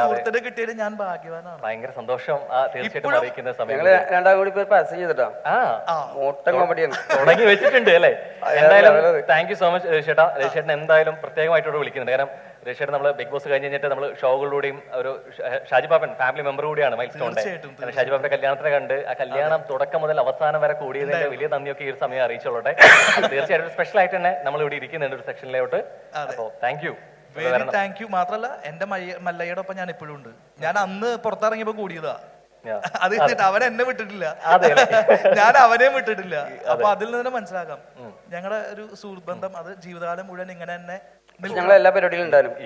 S8: സുഹൃത്തിനെ കിട്ടിയത് ഞാൻ ഭാഗ്യവാനാണ്.
S2: ഭയങ്കര സന്തോഷം. തീർച്ചയായിട്ടും അറിയിക്കുന്ന സമയം
S3: രണ്ടാം കൂടി പരസ്യം ചെയ്തിട്ടാ
S2: തുടങ്ങി വെച്ചിട്ടുണ്ട് അല്ലേ. എന്തായാലും താങ്ക് യു സോ മച്ച് രജിഷേട്ടാ. രജിഷേട്ടൻ എന്തായാലും പ്രത്യേകമായിട്ടോട് വിളിക്കുന്നുണ്ട്. കാരണം രജിഷേട്ടൻ നമ്മൾ ബിഗ് ബോസ് കഴിഞ്ഞ് കഴിഞ്ഞിട്ട് നമ്മൾ ഷോകളിലൂടെയും ഒരു ഷാജി പാപ്പൻ ഫാമിലി മെമ്പർ കൂടിയാണ് മൈൽ സ്റ്റോണിന്റെ. ഷാജി പാപ്പന്റെ കല്യാണത്തിനെ കണ്ട് ആ കല്യാണം തുടക്കം മുതൽ അവസാനം വരെ കൂടിയതിന്റെ വലിയ നന്ദിയൊക്കെ ഈ ഒരു സമയം അറിയിച്ചോളട്ടെ. തീർച്ചയായിട്ടും സ്പെഷ്യൽ ആയിട്ട് തന്നെ നമ്മൾ ഇവിടെ ഇരിക്കുന്നുണ്ട് ഒരു സെക്ഷനിലോട്ട്. Thank you,
S8: very thank you. മാത്രല്ല എന്റെ മല്ലയുടെ ഒപ്പം ഞാൻ എപ്പോഴും ഉണ്ട്. ഞാൻ അന്ന് പുറത്തിറങ്ങിയപ്പോ കൂടിയതാ, അത് അവൻ എന്നെ വിട്ടിട്ടില്ല, ഞാൻ അവനെയും വിട്ടിട്ടില്ല. അപ്പൊ അതിൽ നിന്ന് മനസ്സിലാക്കാം ഞങ്ങളുടെ ഒരു സുഹൃത്ത് ബന്ധം അത് ജീവിതകാലം മുഴുവൻ ഇങ്ങനെ തന്നെ
S3: എല്ലാ പരിപാടിയിലും ഉണ്ടായിരുന്നു.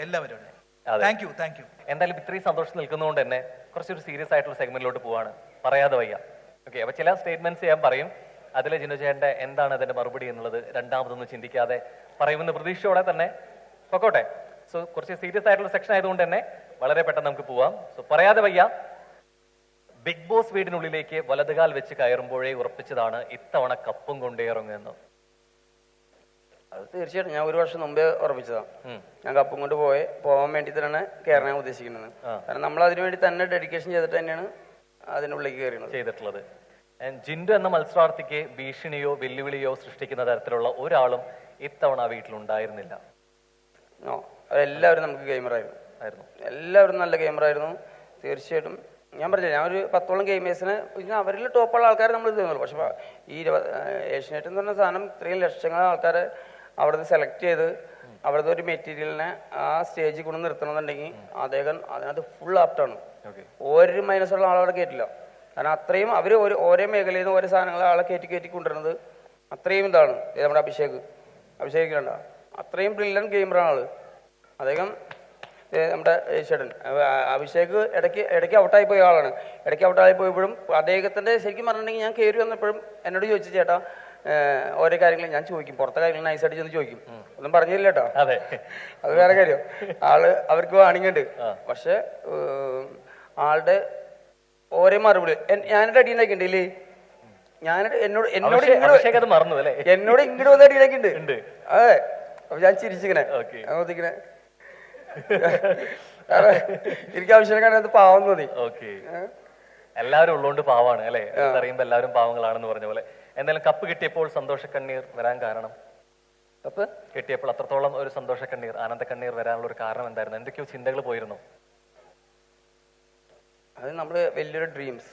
S8: എല്ലാ പരിപാടിയും. Thank you, thank you.
S2: എന്തായാലും ഇത്രയും സന്തോഷം നിൽക്കുന്നതുകൊണ്ട് തന്നെ കുറച്ചൊരു സീരിയസ് ആയിട്ടുള്ള സെഗ്മെന്റിലോട്ട് പോവാണ്. പറയാതെ വയ്യ. ഓക്കെ, അപ്പൊ ചില സ്റ്റേറ്റ്മെന്റ്സ് ഞാൻ പറയും. അതിലെ ജിനു ചേട്ടന്റെ എന്താണ് അതിന്റെ മറുപടി എന്നുള്ളത് രണ്ടാമതൊന്നും ചിന്തിക്കാതെ പറയുമെന്ന് പ്രതീക്ഷയോടെ തന്നെ പൊക്കോട്ടെ. സോ കുറച്ച് സീരിയസ് ആയിട്ടുള്ള സെക്ഷൻ ആയതുകൊണ്ട് തന്നെ വളരെ പെട്ടെന്ന് നമുക്ക് പോവാം. സോ പറയാതെ വയ്യ. ബിഗ് ബോസ് വീടിനുള്ളിലേക്ക് വലതുകാൽ വെച്ച് കയറുമ്പോഴേ ഉറപ്പിച്ചതാണ് ഇത്തവണ കപ്പും കൊണ്ടേറുമെന്ന്.
S3: അത് തീർച്ചയായിട്ടും ഞാൻ ഒരു വർഷം മുമ്പേ ഉറപ്പിച്ചതാണ്. ഞാൻ കപ്പും കൊണ്ട് പോകാൻ വേണ്ടി തന്നെയാണ് കയറാൻ ഉദ്ദേശിക്കുന്നത്. കാരണം നമ്മൾ അതിനു വേണ്ടി തന്നെ ഡെഡിക്കേഷൻ ചെയ്തിട്ട് തന്നെയാണ് അതിനുള്ളിലേക്ക് കയറുന്നത്
S2: ചെയ്തിട്ടുള്ളത്. ജിൻഡു എന്ന മത്സരാർത്ഥിക്ക് ഭീഷണിയോ വെല്ലുവിളിയോ സൃഷ്ടിക്കുന്ന തരത്തിലുള്ള ഒരാളും ഇത്തവണ ആ വീട്ടിലുണ്ടായിരുന്നില്ല.
S3: എല്ലാവരും നമുക്ക് ഗെയിമറായിരുന്നു, എല്ലാവരും നല്ല ഗെയിമറായിരുന്നു. തീർച്ചയായിട്ടും ഞാൻ പറഞ്ഞില്ല, ഞാൻ ഒരു 10ഓളം ഗെയിമേഴ്സിന് അവരിൽ ടോപ്പുള്ള ആൾക്കാരെ നമ്മൾ ഇത് തന്നുള്ളൂ. പക്ഷെ ഈ ഏഷ്യനെറ്റ് എന്ന് പറഞ്ഞ സാധനം ഇത്രയും ലക്ഷങ്ങൾ ആൾക്കാരെ അവിടെ നിന്ന് സെലക്ട് ചെയ്ത് അവിടുത്തെ ഒരു മെറ്റീരിയലിനെ ആ സ്റ്റേജിൽ കൊണ്ട് നിർത്തണമെന്നുണ്ടെങ്കിൽ അദ്ദേഹം അതിനകത്ത് ഫുൾ ആപ്റ്റാണ്. ഒരു മൈനസുള്ള ആളവിടെ കയറ്റില്ല. കാരണം അത്രയും അവർ ഓരോ മേഖലയിൽ നിന്ന് ഓരോ സാധനങ്ങൾ ആളെ കയറ്റി കൊണ്ടുവരുന്നത് അത്രയും ഇതാണ്. നമ്മുടെ അഭിഷേക് അത്രയും ബ്രില്യൻ ഗെയിമറാണ് ആള്. അദ്ദേഹം നമ്മുടെ ചേട്ടൻ അഭിഷേക് ഇടയ്ക്ക് ഔട്ടായി പോയ ആളാണ്. ഇടയ്ക്ക് ഔട്ടായി പോയപ്പോഴും അദ്ദേഹത്തിൻ്റെ ശരിക്കും പറഞ്ഞിട്ടുണ്ടെങ്കിൽ ഞാൻ കയറി വന്നപ്പോഴും എന്നോട് ചോദിച്ചു, ചേട്ടാ ഓരോ കാര്യങ്ങളും ഞാൻ ചോദിക്കും, പുറത്തെ കാര്യങ്ങൾ നൈസായിട്ട് ചെന്ന് ചോദിക്കും. ഒന്നും പറഞ്ഞില്ല കേട്ടോ, അത് വേറെ കാര്യം. അവർക്ക് വാണിംഗ് ഉണ്ട്. പക്ഷെ ആളുടെ ഓരോ മറുപടി ഞാനൊരു അടിയുണ്ടാക്കി ഉണ്ടല്ലേ, എന്നോട് ഇങ്ങോട്ട് വന്ന അടിയിലേക്ക് ഉണ്ട്. അതെ, അപ്പൊ ഞാൻ ചിരിച്ചിങ്ങനെ നോക്കിങ്ങനെ എനിക്ക് ആവശ്യം പാവം തോന്നി.
S2: എല്ലാവരും ഉള്ളതുകൊണ്ട് പാവാണ് അല്ലെ, അറിയുമ്പോ എല്ലാവരും പാവങ്ങളാണെന്ന് പറഞ്ഞ പോലെ. എന്തായാലും കപ്പ് കിട്ടിയപ്പോൾ സന്തോഷക്കണ്ണീർ വരാൻ കാരണം, കപ്പ് കിട്ടിയപ്പോൾ അത്രത്തോളം ഒരു സന്തോഷക്കണ്ണീർ ആനന്ദക്കണ്ണീർ വരാനുള്ള ഒരു കാരണം എന്തായിരുന്നു? എന്തൊക്കെയോ ചിന്തകൾ പോയിരുന്നു?
S3: അത് നമ്മള് വലിയൊരു ഡ്രീംസ്,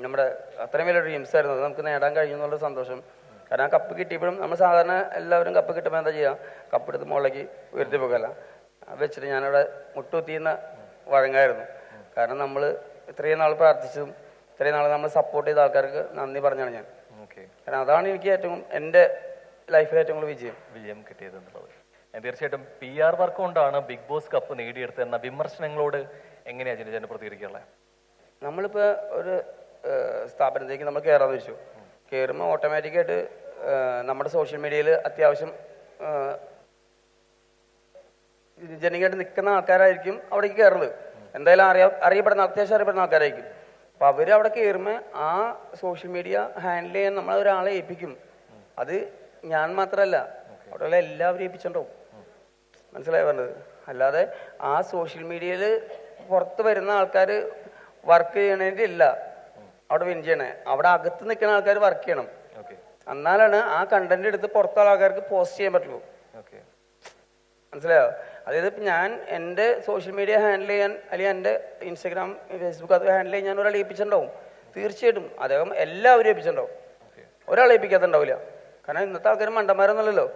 S3: നമ്മുടെ അത്രയും വലിയ ഡ്രീംസ് ആയിരുന്നു. അത് നമുക്ക് നേടാൻ കഴിഞ്ഞു എന്നുള്ള സന്തോഷം. കാരണം ആ കപ്പ് കിട്ടിയപ്പോഴും നമ്മൾ സാധാരണ എല്ലാവരും കപ്പ് കിട്ടുമ്പോൾ എന്താ ചെയ്യുക, കപ്പ് എടുത്ത് മുകളിലേക്ക് ഉയർത്തി പോകല. വെച്ചിട്ട് ഞാനവിടെ മുട്ടുകുത്തിയുന്ന വഴങ്ങായിരുന്നു. കാരണം നമ്മൾ ഇത്രയും നാൾ പ്രാർത്ഥിച്ചതും ഇത്രയും നാൾ നമ്മൾ സപ്പോർട്ട് ചെയ്ത ആൾക്കാർക്ക് നന്ദി പറഞ്ഞാണ് ഞാൻ. കാരണം അതാണ് എനിക്ക് ഏറ്റവും എൻ്റെ ലൈഫിൽ ഏറ്റവും കൂടുതൽ
S2: വിജയം കിട്ടിയത് എന്നുള്ളത്. തീർച്ചയായിട്ടും PR വർക്ക് കൊണ്ടാണ് ബിഗ് ബോസ് കപ്പ് നേടിയെടുത്തത് എന്ന വിമർശനങ്ങളോട് എങ്ങനെയാണ് ജിനുചേട്ടൻ പ്രതികരിക്കാനുള്ളത്?
S3: നമ്മളിപ്പോൾ ഒരു സ്ഥാപനത്തിലേക്ക് നമ്മൾ കയറാന്ന് വെച്ചു. കയറുമ്പോൾ ഓട്ടോമാറ്റിക്കായിട്ട് നമ്മുടെ സോഷ്യൽ മീഡിയയിൽ അത്യാവശ്യം ജനകീയമായിട്ട് നിൽക്കുന്ന ആൾക്കാരായിരിക്കും അവിടേക്ക് കയറുന്നത്. എന്തായാലും അറിയപ്പെടുന്ന അത്യാവശ്യം അറിയപ്പെടുന്ന ആൾക്കാരായിരിക്കും. അപ്പോൾ അവർ അവിടെ കയറുമ്പോൾ ആ സോഷ്യൽ മീഡിയ ഹാൻഡിൽ ചെയ്യാൻ നമ്മൾ ഒരാളെ ഏൽപ്പിക്കും. അത് ഞാൻ മാത്രമല്ല, അവിടെയുള്ള എല്ലാവരും ഏൽപ്പിച്ചിട്ടുണ്ടാവും. മനസ്സിലായി പറഞ്ഞത്? അല്ലാതെ ആ സോഷ്യൽ മീഡിയയിൽ പുറത്ത് വരുന്ന ആൾക്കാർ വർക്ക് ചെയ്യണേണ്ടില്ല അവിടെ വിൻ ചെയ്യണേ. അവിടെ അകത്ത് നിൽക്കുന്ന ആൾക്കാർ വർക്ക് ചെയ്യണം. എന്നാലാണ് ആ കണ്ടന്റ് എടുത്ത് പുറത്തുള്ള ആൾക്കാർക്ക് പോസ്റ്റ് ചെയ്യാൻ പറ്റുള്ളൂ. മനസ്സിലായോ? അതായത് ഇപ്പം ഞാൻ എൻ്റെ സോഷ്യൽ മീഡിയ ഹാൻഡിൽ ചെയ്യാൻ അല്ലെങ്കിൽ എൻ്റെ ഇൻസ്റ്റാഗ്രാം ഫേസ്ബുക്ക് അത് ഹാൻഡിൽ ചെയ്യാൻ ഞാൻ ഒരാൾ ഏൽപ്പിച്ചിട്ടുണ്ടാവും. തീർച്ചയായിട്ടും അദ്ദേഹം എല്ലാവരും ഏൽപ്പിച്ചിട്ടുണ്ടാവും. ഒരാളെ ഏൽപ്പിക്കാത്തുണ്ടാവില്ല. കാരണം ഇന്നത്തെ ആൾക്കാർ മണ്ടന്മാരൊന്നുമല്ലല്ലോ.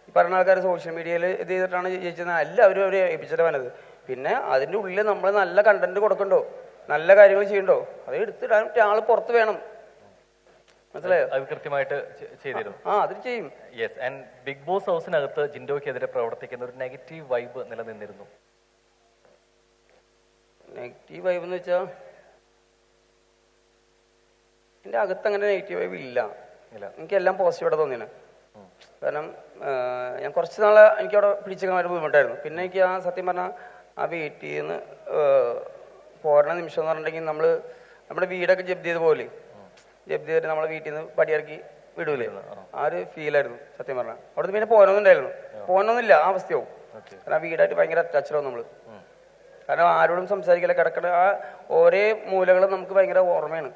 S3: ഈ പറഞ്ഞ ആൾക്കാർ സോഷ്യൽ മീഡിയയിൽ ഇത് ചെയ്തിട്ടാണ് ജയിച്ചത്. എല്ലാവരും അവരെ ഏൽപ്പിച്ചിട്ട് വന്നത്. പിന്നെ അതിൻ്റെ ഉള്ളിൽ നമ്മൾ നല്ല കണ്ടന്റ് കൊടുക്കണ്ടോ, നല്ല കാര്യങ്ങൾ ചെയ്യണ്ടോ, അത് എടുത്തിടാൻ ആൾ പുറത്ത് വേണം. മനസ്സിലായോ?
S2: അത് കൃത്യമായിട്ട് ചെയ്തിരുന്നു.
S3: അത് ചെയ്യും.
S2: യെസ്. ആൻഡ് ബിഗ് ബോസ് ഹൗസിനകത്ത് ജിൻഡോയ്ക്കെതിരെ പ്രവർത്തിക്കുന്ന ഒരു നെഗറ്റീവ് വൈബ് നിലനിന്നിരുന്നു.
S3: നെഗറ്റീവ് വൈബ് എന്ന് വെച്ചാൽ എൻ്റെ അകത്ത് അങ്ങനെ നെഗറ്റീവ് വൈബ് ഇല്ല. എനിക്കെല്ലാം പോസിറ്റീവായിട്ട് തോന്നിയാണ്. കാരണം ഞാൻ കുറച്ച് നാളെ എനിക്കവിടെ പിടിച്ചേക്കാൻ ഒരു ബുദ്ധിമുട്ടായിരുന്നു. പിന്നെ എനിക്ക് ആ സത്യം പറഞ്ഞാൽ ആ വീട്ടിൽ നിന്ന് പോരണ നിമിഷം എന്ന് പറഞ്ഞിട്ടുണ്ടെങ്കിൽ നമ്മുടെ വീടൊക്കെ ജപ്തി ചെയ്ത് പോലെ ജപ്തി ചെയ്തിട്ട് നമ്മളെ വീട്ടിൽ നിന്ന് പടിയിറക്കി വിടൂലേ, ആ ഒരു ഫീലായിരുന്നു സത്യം പറഞ്ഞാൽ. അവിടുന്ന് പിന്നെ പോകാനൊന്നുമില്ല ആ അവസ്ഥയാവും. കാരണം ആ വീടായിട്ട് ഭയങ്കര അറ്റാച്ച്ഡ് ആവും നമ്മൾ. കാരണം ആരോടും സംസാരിക്കില്ല, കിടക്കണ ആ ഓരോ മൂലകളും നമുക്ക് ഭയങ്കര ഓർമ്മയാണ്.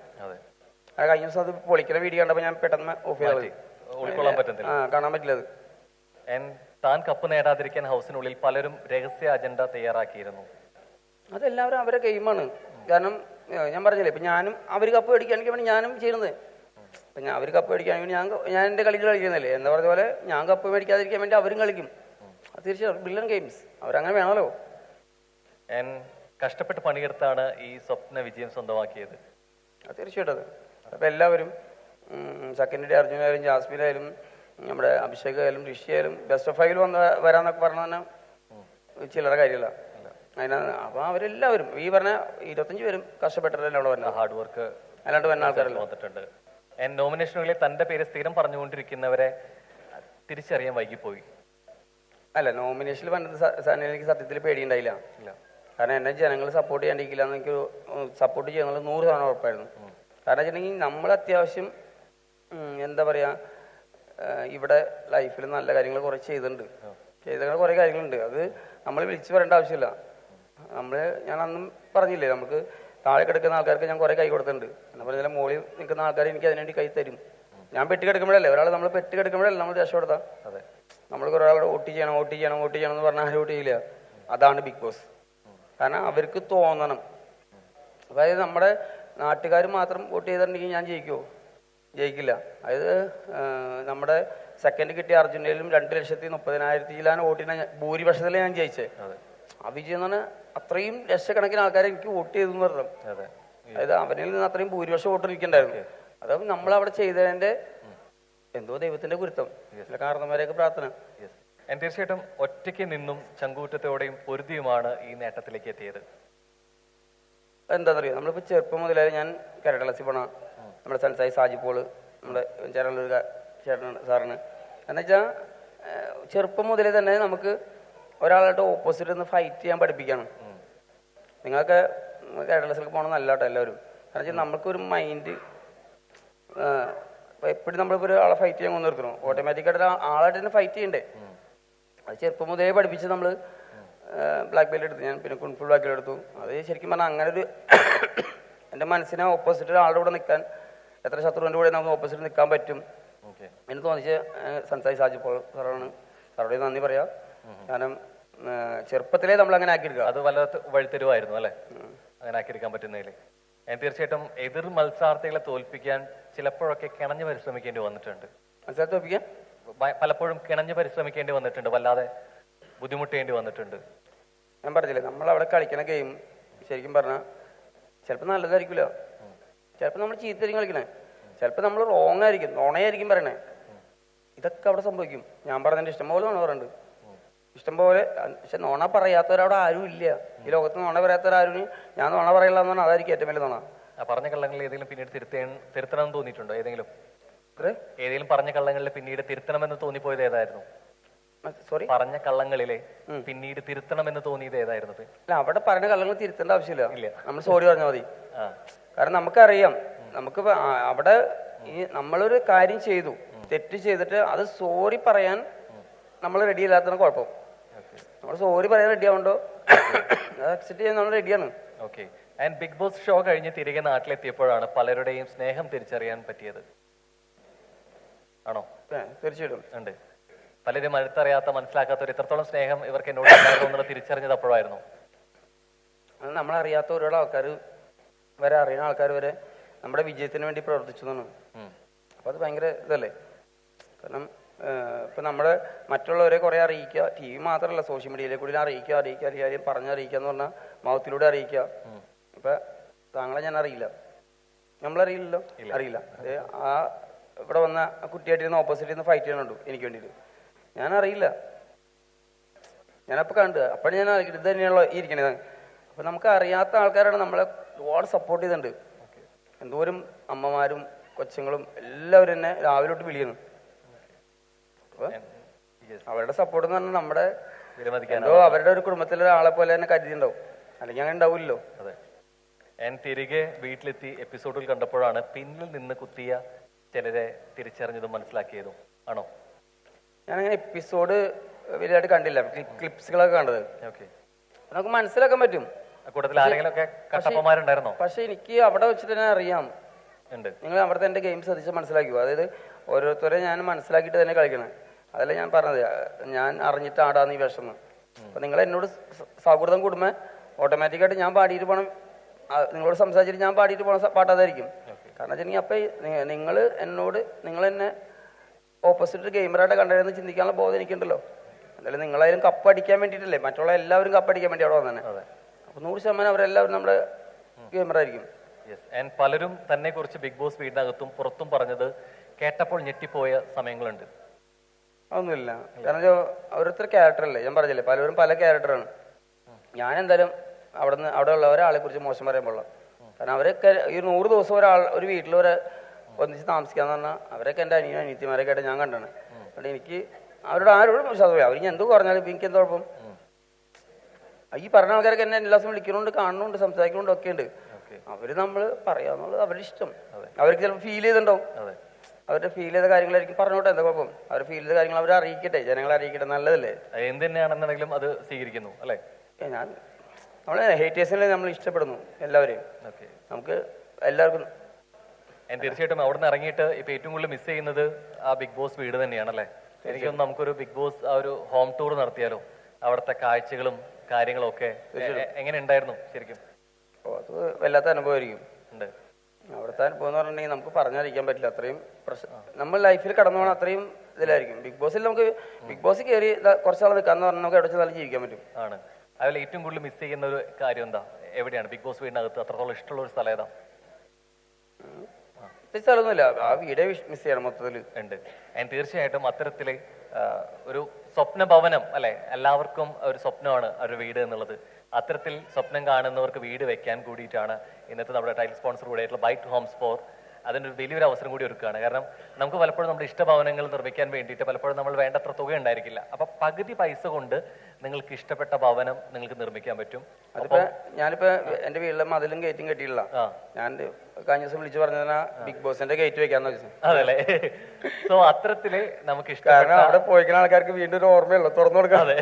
S3: കഴിഞ്ഞ ദിവസം അത് പൊളിക്കുന്ന വീഡിയോ കണ്ടപ്പോൾ ഞാൻ പെട്ടെന്ന് ഓഫ് ചെയ്തത്. കാണാൻ പറ്റില്ല അത്.
S2: താൻ കപ്പ് നേടാതിരിക്കാൻ ഹൗസിനുള്ളിൽ പലരും രഹസ്യ അജണ്ട തയ്യാറാക്കിയിരുന്നു.
S3: അതെല്ലാവരും അവരെ ഗെയിമാണ്. കാരണം ഞാൻ പറഞ്ഞില്ലേ, ഇപ്പം ഞാനും അവർ കപ്പ് മേടിക്കാണെങ്കിൽ വേണ്ടി ഞാനും ചെയ്യുന്നത്. അപ്പം അവർ കപ്പ് മേടിക്കുകയാണെങ്കിൽ ഞാൻ എൻ്റെ കളികൾ കളിക്കുന്നതല്ലേ. എന്താ പറഞ്ഞ പോലെ ഞാൻ കപ്പ് മേടിക്കാതിരിക്കാൻ വേണ്ടി അവരും കളിക്കും. അത് തീർച്ചയായും ബില്ലൻ ഗെയിംസ് അവരങ്ങനെ വേണമല്ലോ.
S2: കഷ്ടപ്പെട്ട് പണിയെടുത്താണ് ഈ സ്വപ്ന വിജയം സ്വന്തമാക്കിയത്.
S3: അത് തീർച്ചയായിട്ടും. അപ്പം എല്ലാവരും സെക്കൻഡ് അർജുനായാലും ജാസ്മിനായാലും നമ്മുടെ അഭിഷേക് ആയാലും ഋഷി ആയാലും ബെസ്റ്റ് ഓഫ് 5 വരാന്നൊക്കെ പറഞ്ഞാൽ തന്നെ ചില്ലറ കാര്യമില്ല. അപ്പൊ അവരെല്ലാവരും ഈ പറഞ്ഞ 25 പേരും കഷ്ടപ്പെട്ടിട്ടല്ലേ അവിടെ വരുന്നത്.
S2: ഹാർഡ് വർക്ക്
S3: അല്ലാണ്ട് വരുന്ന ആൾക്കാരല്ല
S2: വന്നിട്ടുണ്ട്. നോമിനേഷനുകളിൽ തന്റെ പേര് സ്ഥിരം പറഞ്ഞുകൊണ്ടിരിക്കുന്നവരെ തിരിച്ചറിയാൻ വൈകിപ്പോയി.
S3: അല്ല, നോമിനേഷനിൽ വന്നത് എനിക്ക് സത്യത്തിൽ പേടിയുണ്ടായില്ല. കാരണം എന്നെ ജനങ്ങൾ സപ്പോർട്ട് ചെയ്യാണ്ടിരിക്കില്ല എന്ന് എനിക്ക് സപ്പോർട്ട് ചെയ്യുന്നത് 100% ഉറപ്പായിരുന്നു. കാരണം വെച്ചിട്ടുണ്ടെങ്കിൽ നമ്മൾ അത്യാവശ്യം എന്താ പറയാ ഇവിടെ ലൈഫിൽ നല്ല കാര്യങ്ങൾ കുറേ ചെയ്ത കുറേ കാര്യങ്ങളുണ്ട്. അത് നമ്മൾ വിളിച്ചു പറയേണ്ട ആവശ്യമില്ല. ഞാൻ അന്നും പറഞ്ഞില്ലേ, നമുക്ക് താഴെ കിടക്കുന്ന ആൾക്കാർക്ക് ഞാൻ കുറേ കൈ കൊടുത്തിട്ടുണ്ട്. എന്നാ പറഞ്ഞാൽ മുകളിൽ നിൽക്കുന്ന ആൾക്കാർ എനിക്ക് അതിനുവേണ്ടി കൈ തരും. ഞാൻ പെട്ടി കിടക്കുമ്പോഴല്ലേ ഒരാൾ നമ്മൾ പെട്ടി കിടക്കുമ്പോഴല്ലേ നമ്മൾ രക്ഷപ്പെടുത്താം. നമ്മൾ കുറേ ആളോട് വോട്ട് ചെയ്യണം എന്ന് പറഞ്ഞാൽ ആരും വോട്ട് ചെയ്യില്ല. അതാണ് ബിഗ് ബോസ്. കാരണം അവർക്ക് തോന്നണം. അതായത് നമ്മുടെ നാട്ടുകാർ മാത്രം വോട്ട് ചെയ്തിട്ടുണ്ടെങ്കിൽ ഞാൻ ജയിക്കില്ല. അതായത് നമ്മുടെ സെക്കൻഡ് കിട്ടിയ അർജുനയിലും 2,30,000 വോട്ടിനെ ഭൂരിപക്ഷത്തിലാണ് ഞാൻ ജയിച്ചത്. ആ വിജയം എന്ന് പറഞ്ഞാൽ അത്രയും ലക്ഷക്കണക്കിന് ആൾക്കാരെ എനിക്ക് വോട്ട് ചെയ്തെന്ന് പറഞ്ഞു. അതായത് അവനിൽ നിന്ന് അത്രയും ഭൂരിപക്ഷം വോട്ട് എനിക്കുണ്ടായിരുന്നു. അത് നമ്മളവിടെ ചെയ്തതിന്റെ എന്തോ ദൈവത്തിന്റെ ഗുരുത്വം, കാരണന്മാരെയൊക്കെ പ്രാർത്ഥന.
S2: തീർച്ചയായിട്ടും ഒറ്റയ്ക്ക് നിന്നും ചങ്കൂറ്റത്തോടെയും പൊരുതിയുമാണ് ഈ നേട്ടത്തിലേക്ക് എത്തിയത്.
S3: എന്താണെന്നറിയോ, നമ്മളിപ്പോൾ ചെറുപ്പം മുതലേ ഞാൻ കേരളത്തിൽ പോണ നമ്മുടെ സൺസായി സാജിപ്പോള് നമ്മുടെ ചേട്ടനൊരു ചേട്ടൻ സാറിന് എന്നുവെച്ചാൽ ചെറുപ്പം മുതലേ തന്നെ നമുക്ക് ഒരാളുടെ ഓപ്പോസിറ്റ് നിന്ന് ഫൈറ്റ് ചെയ്യാൻ പഠിപ്പിക്കണം. നിങ്ങൾക്ക് കേരളത്തിലേക്ക് പോകണം നല്ലതാട്ടോ എല്ലാവരും. കാരണം വെച്ചാൽ നമുക്കൊരു മൈൻഡ് എപ്പോഴും നമ്മളിപ്പോൾ ഒരാളെ ഫൈറ്റ് ചെയ്യാൻ കൊണ്ടു നിർത്തണം. ഓട്ടോമാറ്റിക്കായിട്ട് ആളായിട്ട് തന്നെ ഫൈറ്റ് ചെയ്യണ്ടേ. അത് ചെറുപ്പം മുതലേ പഠിപ്പിച്ച് നമ്മൾ ബ്ലാക്ക് ബെൽറ്റ് എടുത്തു. ഞാൻ പിന്നെ കുൺഫുൾ ബ്ലാക്ക് ബെൽറ്റ് എടുത്തു. അത് ശരിക്കും പറഞ്ഞാൽ അങ്ങനെ ഒരു എൻ്റെ മനസ്സിനെ ഓപ്പോസിറ്റ് ഒരാളുടെ കൂടെ നിൽക്കാൻ, എത്ര ശത്രുവിൻ്റെ കൂടെ നമുക്ക് ഓപ്പോസിറ്റ് നിൽക്കാൻ പറ്റും എന്ന് തോന്നിച്ച് സൺസായി സാജിപ്പോൾ സാറാണ്. സാറോട് നന്ദി പറയാം. കാരണം ചെറുപ്പത്തിലേ നമ്മൾ അങ്ങനെ ആക്കിയെടുക്കുക.
S2: അത് വല്ലാത്ത വഴിത്തരുവായിരുന്നു അല്ലേ, അങ്ങനെ ആക്കിയെടുക്കാൻ പറ്റുന്നതിൽ. തീർച്ചയായിട്ടും എതിർ മത്സരാർത്ഥികളെ തോൽപ്പിക്കാൻ ചിലപ്പോഴൊക്കെ കിണഞ്ഞ് പരിശ്രമിക്കേണ്ടി വന്നിട്ടുണ്ട്.
S3: മത്സരത്തെ തോൽപ്പിക്കാൻ
S2: പലപ്പോഴും കിണഞ്ഞ് പരിശ്രമിക്കേണ്ടി വന്നിട്ടുണ്ട്. വല്ലാതെ ബുദ്ധിമുട്ടേണ്ടി വന്നിട്ടുണ്ട്?
S3: ഞാൻ പറഞ്ഞില്ലേ, നമ്മൾ അവിടെ കളിക്കണ ഗെയിം ശരിക്കും പറഞ്ഞാൽ ചിലപ്പോൾ നല്ലതായിരിക്കില്ല, ചിലപ്പോൾ നമ്മൾ ചീത്തരിക്കും കളിക്കണേ, ചിലപ്പോൾ നമ്മൾ റോങ് ആയിരിക്കും, നുണയായിരിക്കും പറയണേ. ഇതൊക്കെ അവിടെ സംഭവിക്കും. ഞാൻ പറഞ്ഞതിൻ്റെ ഇഷ്ടംപോലെ നുണ പറയുന്നുണ്ട്, ഇഷ്ടംപോലെ. പക്ഷെ നുണ പറയാത്തവരവിടെ ആരും ഇല്ല ഈ ലോകത്ത്. നുണ പറയാത്തവരാരും ഞാൻ നുണ പറയില്ല എന്ന് പറഞ്ഞാൽ അതായിരിക്കും ഏറ്റവും വലിയ നുണ.
S2: പറഞ്ഞ കള്ളങ്ങളിൽ ഏതെങ്കിലും പിന്നീട് തിരുത്തണം തോന്നിയിട്ടുണ്ടോ? ഏതെങ്കിലും പറഞ്ഞ കള്ളങ്ങളിൽ പിന്നീട് തിരുത്തണമെന്ന് തോന്നിപ്പോയത് ഏതായിരുന്നു?
S3: സോറി,
S2: പറഞ്ഞ കള്ളങ്ങളിലെ പിന്നീട് തിരുത്തണമെന്ന് തോന്നിയത് ഏതായിരുന്നു?
S3: അല്ല, അവിടെ പറഞ്ഞ കള്ളങ്ങൾ തിരുത്തേണ്ട ആവശ്യമില്ല,
S2: ഇല്ല.
S3: നമ്മൾ സോറി പറഞ്ഞാൽ മതി. കാരണം നമുക്കറിയാം, നമുക്ക് അവിടെ ഈ നമ്മളൊരു കാര്യം ചെയ്തു, തെറ്റ് ചെയ്തിട്ട് അത് സോറി പറയാൻ നമ്മൾ റെഡി അല്ലാത്തതാണ് കുഴപ്പം. നമ്മൾ സോറി പറയാൻ റെഡി ആവുണ്ടോ അത് അക്സെപ്റ്റ് ചെയ്യാൻ നമ്മൾ റെഡിയാണ്.
S2: Okay. And Big Boss show കഴിഞ്ഞ് തിരികെ നാട്ടിലെത്തിയപ്പോഴാണ് പലരുടെയും സ്നേഹം തിരിച്ചറിയാൻ പറ്റിയത്, ആണോ?
S3: തീർച്ചയായിട്ടും
S2: ഉണ്ട്. പലരും അടുത്തറിയാത്ത മനസ്സിലാക്കാത്തവർ എത്രത്തോളം സ്നേഹം ഇവർക്ക് എന്നോട് ഉണ്ടായിരുന്നു എന്നുള്ളത് തിരിച്ചറിഞ്ഞത് അപ്പോഴായിരുന്നു.
S3: അത് നമ്മളറിയാത്ത ഒരുപാട് ആൾക്കാർ വരെ, അറിയുന്ന ആൾക്കാർ വരെ നമ്മുടെ വിജയത്തിന് വേണ്ടി പ്രവർത്തിച്ചു എന്നാണ്. അപ്പോൾ അത് ഭയങ്കര ഇതല്ലേ. കാരണം ഇപ്പം നമ്മൾ മറ്റുള്ളവരെ കുറേ അറിയിക്കുക, ടി വി മാത്രമല്ല സോഷ്യൽ മീഡിയയിലെ കൂടി അറിയിക്കുക പറഞ്ഞറിയിക്കുക എന്ന് പറഞ്ഞാൽ മൗത്തിലൂടെ അറിയിക്കുക. ഇപ്പം താങ്കളെ ഞാൻ അറിയില്ല, നമ്മളറിയില്ലല്ലോ, അറിയില്ല. ആ ഇവിടെ വന്ന കുട്ടിയായിട്ടിരുന്ന് ഓപ്പോസിറ്റ് നിന്ന് ഫൈറ്റ് ചെയ്യുന്നുണ്ട് എനിക്ക് വേണ്ടിയിട്ട്, ഞാൻ അറിയില്ല. ഞാനപ്പോൾ കണ്ടു, അപ്പോഴും ഞാൻ ഇത് തന്നെയാണല്ലോ ഈ ഇരിക്കണത്. അപ്പം നമുക്ക് അറിയാത്ത ആൾക്കാരാണ് നമ്മളെ ഒരുപാട് സപ്പോർട്ട് ചെയ്തിട്ടുണ്ട്. എന്തോരം അമ്മമാരും കൊച്ചുങ്ങളും എല്ലാവരും എന്നെ രാവിലെ തൊട്ട് വിളിക്കുന്നു. അപ്പോൾ അവരുടെ സപ്പോർട്ട് എന്ന് പറഞ്ഞാൽ നമ്മുടെ എന്തോ അവരുടെ ഒരു കുടുംബത്തിലെ ഒരാളെ പോലെ തന്നെ കരുതിയിട്ടുണ്ടാവും, അല്ലെങ്കിൽ അങ്ങനെ ഉണ്ടാവില്ലല്ലോ.
S2: അതെ. ഞാൻ തിരികെ വീട്ടിലെത്തി എപ്പിസോഡിൽ കണ്ടപ്പോഴാണ് പിന്നിൽ നിന്ന് കുത്തിയ ചിലരെ തിരിച്ചറിഞ്ഞതും മനസ്സിലാക്കിയതും, ആണോ?
S3: ഞാനങ്ങനെ എപ്പിസോഡ് വലുതായിട്ട് കണ്ടില്ല, ക്ലിപ്സുകളൊക്കെ കണ്ടത്.
S2: ഓക്കെ.
S3: നമുക്ക് മനസ്സിലാക്കാൻ പറ്റും.
S2: കൂട്ടത്തിൽ ആരെങ്കിലുമൊക്കെ കട്ടപ്പന്മാരുണ്ടായിരുന്നോ?
S3: പക്ഷെ എനിക്ക് അവിടെ വെച്ചിട്ട് തന്നെ അറിയാം. നിങ്ങൾ അവിടുത്തെ എൻ്റെ ഗെയിം ശ്രദ്ധിച്ച് മനസ്സിലാക്കിയോ? അതായത് ഓരോരുത്തരെ ഞാൻ മനസ്സിലാക്കിയിട്ട് തന്നെ കളിക്കണം. അതല്ല ഞാൻ പറഞ്ഞത്, ഞാൻ അറിഞ്ഞിട്ട് ആടാന്ന് ഈ വിഷമം. അപ്പം നിങ്ങൾ എന്നോട് സൗഹൃദം കൂടുമ്പോൾ ഓട്ടോമാറ്റിക്കായിട്ട് ഞാൻ പാടിയിട്ട് പോകണം, നിങ്ങളോട് സംസാരിച്ചിട്ട് ഞാൻ പാടിയിട്ട് പോകണ പാട്ടാതായിരിക്കും. കാരണം വെച്ചിട്ടുണ്ടെങ്കിൽ അപ്പം നിങ്ങൾ എന്നെ ഓപ്പോസിറ്റ് ഗെയിമറായിട്ട് കണ്ടതെന്ന് ചിന്തിക്കാനുള്ള ബോധം എനിക്കുണ്ടല്ലോ. എന്തായാലും നിങ്ങളായാലും കപ്പ് അടിക്കാൻ വേണ്ടിയിട്ടല്ലേ, മറ്റുള്ള എല്ലാവരും കപ്പ് അടിക്കാൻ വേണ്ടി അവിടെ വന്നെ. അപ്പോൾ 100% അവരെല്ലാവരും നമ്മുടെ ഗെയിമറായിരിക്കും.
S2: പലരും തന്നെ കുറിച്ച് ബിഗ് ബോസ് വീടിനകത്തും പുറത്തും പറഞ്ഞത് കേട്ടപ്പോൾ ഞെട്ടിപ്പോയ സമയങ്ങളുണ്ട്.
S3: അതൊന്നുമില്ല, കാരണം ഓരോരുത്തർ ക്യാരക്ടറല്ലേ, ഞാൻ പറഞ്ഞില്ലേ, പലരും പല ക്യാരക്ടറാണ്. ഞാൻ എന്തായാലും അവിടെ ഉള്ള ഒരാളെ കുറിച്ച് മോശം പറയാൻ പാടില്ല. കാരണം അവരൊക്കെ ഈ 100 ദിവസം ഒരു വീട്ടിലൊരു ഒന്നിച്ച് താമസിക്കാന്ന് പറഞ്ഞാൽ അവരൊക്കെ എൻ്റെ അനിയത്തിമാരൊക്കെ ആയിട്ട് ഞാൻ കണ്ടാണ്. അതുകൊണ്ട് എനിക്ക് അവരോട് ആരോടും ശതമാനം അവർ ഞാൻ എന്ത് പറഞ്ഞാലും എനിക്ക് എന്താ കുഴപ്പം. ഈ പറഞ്ഞ ആൾക്കാരൊക്കെ എന്നെ എല്ലാ ദിവസവും വിളിക്കുന്നുണ്ട്, കാണുന്നുണ്ട്, സംസാരിക്കുന്നുണ്ട്, ഒക്കെ ഉണ്ട്. അവര് നമ്മൾ പറയാന്നുള്ളത് അവരുടെ ഇഷ്ടം. അവർക്ക് ചിലപ്പോൾ ഫീൽ ചെയ്തിട്ടുണ്ടാവും, അവരുടെ ഫീൽ ചെയ്ത കാര്യങ്ങളായിരിക്കും പറഞ്ഞോട്ടെ, എന്താ കുഴപ്പം. അവർ ഫീൽ ചെയ്ത കാര്യങ്ങൾ അവർ അറിയിക്കട്ടെ, ജനങ്ങളെ അറിയിക്കട്ടെ, നല്ലതല്ലേ.
S2: എന്ത് തന്നെയാണെന്നുണ്ടെങ്കിലും അത് സ്വീകരിക്കുന്നു അല്ലേ.
S3: നമ്മളെ ഹേറ്റേഴ്സിനെ നമ്മൾ ഇഷ്ടപ്പെടുന്നു എല്ലാവരെയും, നമുക്ക് എല്ലാവർക്കും.
S2: തീർച്ചയായിട്ടും അവിടെ നിന്ന് ഇറങ്ങിയിട്ട് ഇപ്പൊ ഏറ്റവും കൂടുതൽ മിസ് ചെയ്യുന്നത് ആ ബിഗ് ബോസ് വീട് തന്നെയാണല്ലേ. എനിക്കൊന്ന് നമുക്കൊരു ബിഗ് ബോസ് ആ ഒരു ഹോം ടൂർ നടത്തിയാലോ? അവിടുത്തെ കാഴ്ചകളും കാര്യങ്ങളും ഒക്കെ എങ്ങനെ ഉണ്ടായിരുന്നു ശരിക്കും?
S3: അത് വല്ലാത്ത അനുഭവമായിരിക്കും. അവിടുത്തെ അനുഭവം എന്ന് പറഞ്ഞിട്ടുണ്ടെങ്കിൽ നമുക്ക് പറഞ്ഞറിയിക്കാൻ പറ്റില്ല. അത്രയും നമ്മൾ ലൈഫിൽ കടന്നു പോകണം, അത്രയും ഇതിലായിരിക്കും. ബിഗ് ബോസിൽ നമുക്ക് ബിഗ് ബോസിൽ കയറി കുറച്ചാൾ നിൽക്കാന്ന് പറഞ്ഞാൽ നമുക്ക് എവിടെ നല്ല ജീവിക്കാൻ പറ്റും.
S2: ആണ്. അതുപോലെ ഏറ്റവും കൂടുതൽ മിസ് ചെയ്യുന്ന ഒരു കാര്യം എന്താ? എവിടെയാണ് ബിഗ് ബോസ് വീടിനകത്ത് അത്രത്തോളം ഇഷ്ടമുള്ള ഒരു സ്ഥലം ഏതാ?
S3: സ്ഥലമൊന്നുമില്ല, ആ വീടേ മിസ് ചെയ്യണം മൊത്തത്തിൽ.
S2: ഉണ്ട്. തീർച്ചയായിട്ടും അത്തരത്തില് ഒരു സ്വപ്ന ഭവനം അല്ലെ, എല്ലാവർക്കും ഒരു സ്വപ്നമാണ് ഒരു വീട് എന്നുള്ളത്. അത്തരത്തിൽ സ്വപ്നം കാണുന്നവർക്ക് വീട് വെക്കാൻ കൂടിയിട്ടാണ് ഇന്നത്തെ നമ്മുടെ ടൈറ്റിൽ സ്പോൺസർ കൂടിയായിട്ടുള്ള ബൈറ്റ് ഹോംസ് ഫോർ അതിനൊരു വലിയൊരു അവസരം കൂടി ഒരുക്കുകയാണ്. കാരണം നമുക്ക് പലപ്പോഴും നമ്മുടെ ഇഷ്ടഭവനങ്ങൾ നിർമ്മിക്കാൻ വേണ്ടിയിട്ട് പലപ്പോഴും നമ്മൾ വേണ്ടത്ര തുക ഉണ്ടായിരിക്കില്ല. അപ്പൊ പകുതി പൈസ കൊണ്ട് നിങ്ങൾക്ക് ഇഷ്ടപ്പെട്ട ഭവനം നിങ്ങൾക്ക് നിർമ്മിക്കാൻ പറ്റും.
S3: അതിപ്പോ ഞാനിപ്പോ എന്റെ വീട്ടിലെ മതിലും ഗേറ്റും കെട്ടിയില്ല, ഞാൻ കഴിഞ്ഞ ദിവസം വിളിച്ചു പറഞ്ഞാ ബിഗ് ബോസിന്റെ ഗേറ്റ് വെക്കാന്ന് വെച്ചു.
S2: അതല്ലേ. സോ അത്തരത്തില് നമുക്ക് ഇഷ്ടപ്പെട്ട
S3: അവിടെ പോയിക്കുന്ന ആൾക്കാർക്ക് വീണ്ടും ഒരു ഓർമ്മയുള്ളൂ, തുറന്നു കൊടുക്കാതെ.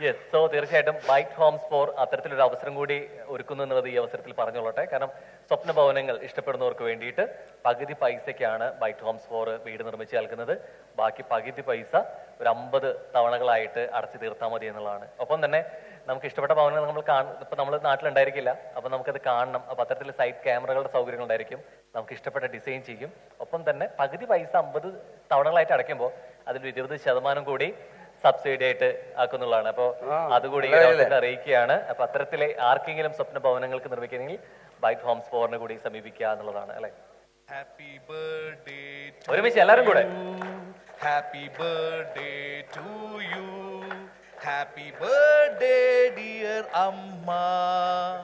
S2: യെസ്. സോ തീർച്ചയായിട്ടും ബൈറ്റ് ഹോംസ് ഫോർ അത്തരത്തിലൊരു അവസരം കൂടി ഒരുക്കുന്നു എന്നുള്ളത് ഈ അവസരത്തിൽ പറഞ്ഞോളട്ടെ. കാരണം സ്വപ്ന ഭവനങ്ങൾ ഇഷ്ടപ്പെടുന്നവർക്ക് വേണ്ടിയിട്ട് പകുതി പൈസയ്ക്കാണ് ബൈറ്റ് ഹോംസ് ഫോർ വീട് നിർമ്മിച്ച് നൽകുന്നത്. ബാക്കി പകുതി പൈസ ഒരു 50 തവണകളായിട്ട് അടച്ചു തീർത്താൽ മതി എന്നുള്ളതാണ്. ഒപ്പം തന്നെ നമുക്ക് ഇഷ്ടപ്പെട്ട ഭവനങ്ങൾ ഇപ്പൊ നമ്മൾ നാട്ടിലുണ്ടായിരിക്കില്ല, അപ്പൊ നമുക്കത് കാണണം. അപ്പൊ അത്തരത്തിൽ സൈഡ് ക്യാമറകളുടെ സൗകര്യങ്ങൾ ഉണ്ടായിരിക്കും, നമുക്ക് ഇഷ്ടപ്പെട്ട ഡിസൈൻ ചെയ്യും. ഒപ്പം തന്നെ പകുതി പൈസ 50 തവണകളായിട്ട് അടയ്ക്കുമ്പോൾ അതിൽ 20% കൂടി സബ്സിഡി ആയിട്ട് ആക്കുന്നുള്ളതാണ്. അപ്പോൾ അതുകൂടി ഈ
S3: നല്ല
S2: അവസരത്തിൽ അറിയിക്കുകയാണ്. അപ്പൊ അത്തരത്തിലെ ആർക്കെങ്കിലും സ്വപ്ന ഭവനങ്ങൾക്ക് നിർമ്മിക്കണമെങ്കിൽ ബൈറ്റ് ഹോംസ് ഫോറിനെ കൂടി സമീപിക്കുക എന്നുള്ളതാണ് അല്ലെ.
S9: ഹാപ്പി ബർത്ത്ഡേ
S2: ഒരുമിച്ച് എല്ലാവരും കൂടെ.
S9: Happy birthday to you happy birthday dear അമ്മ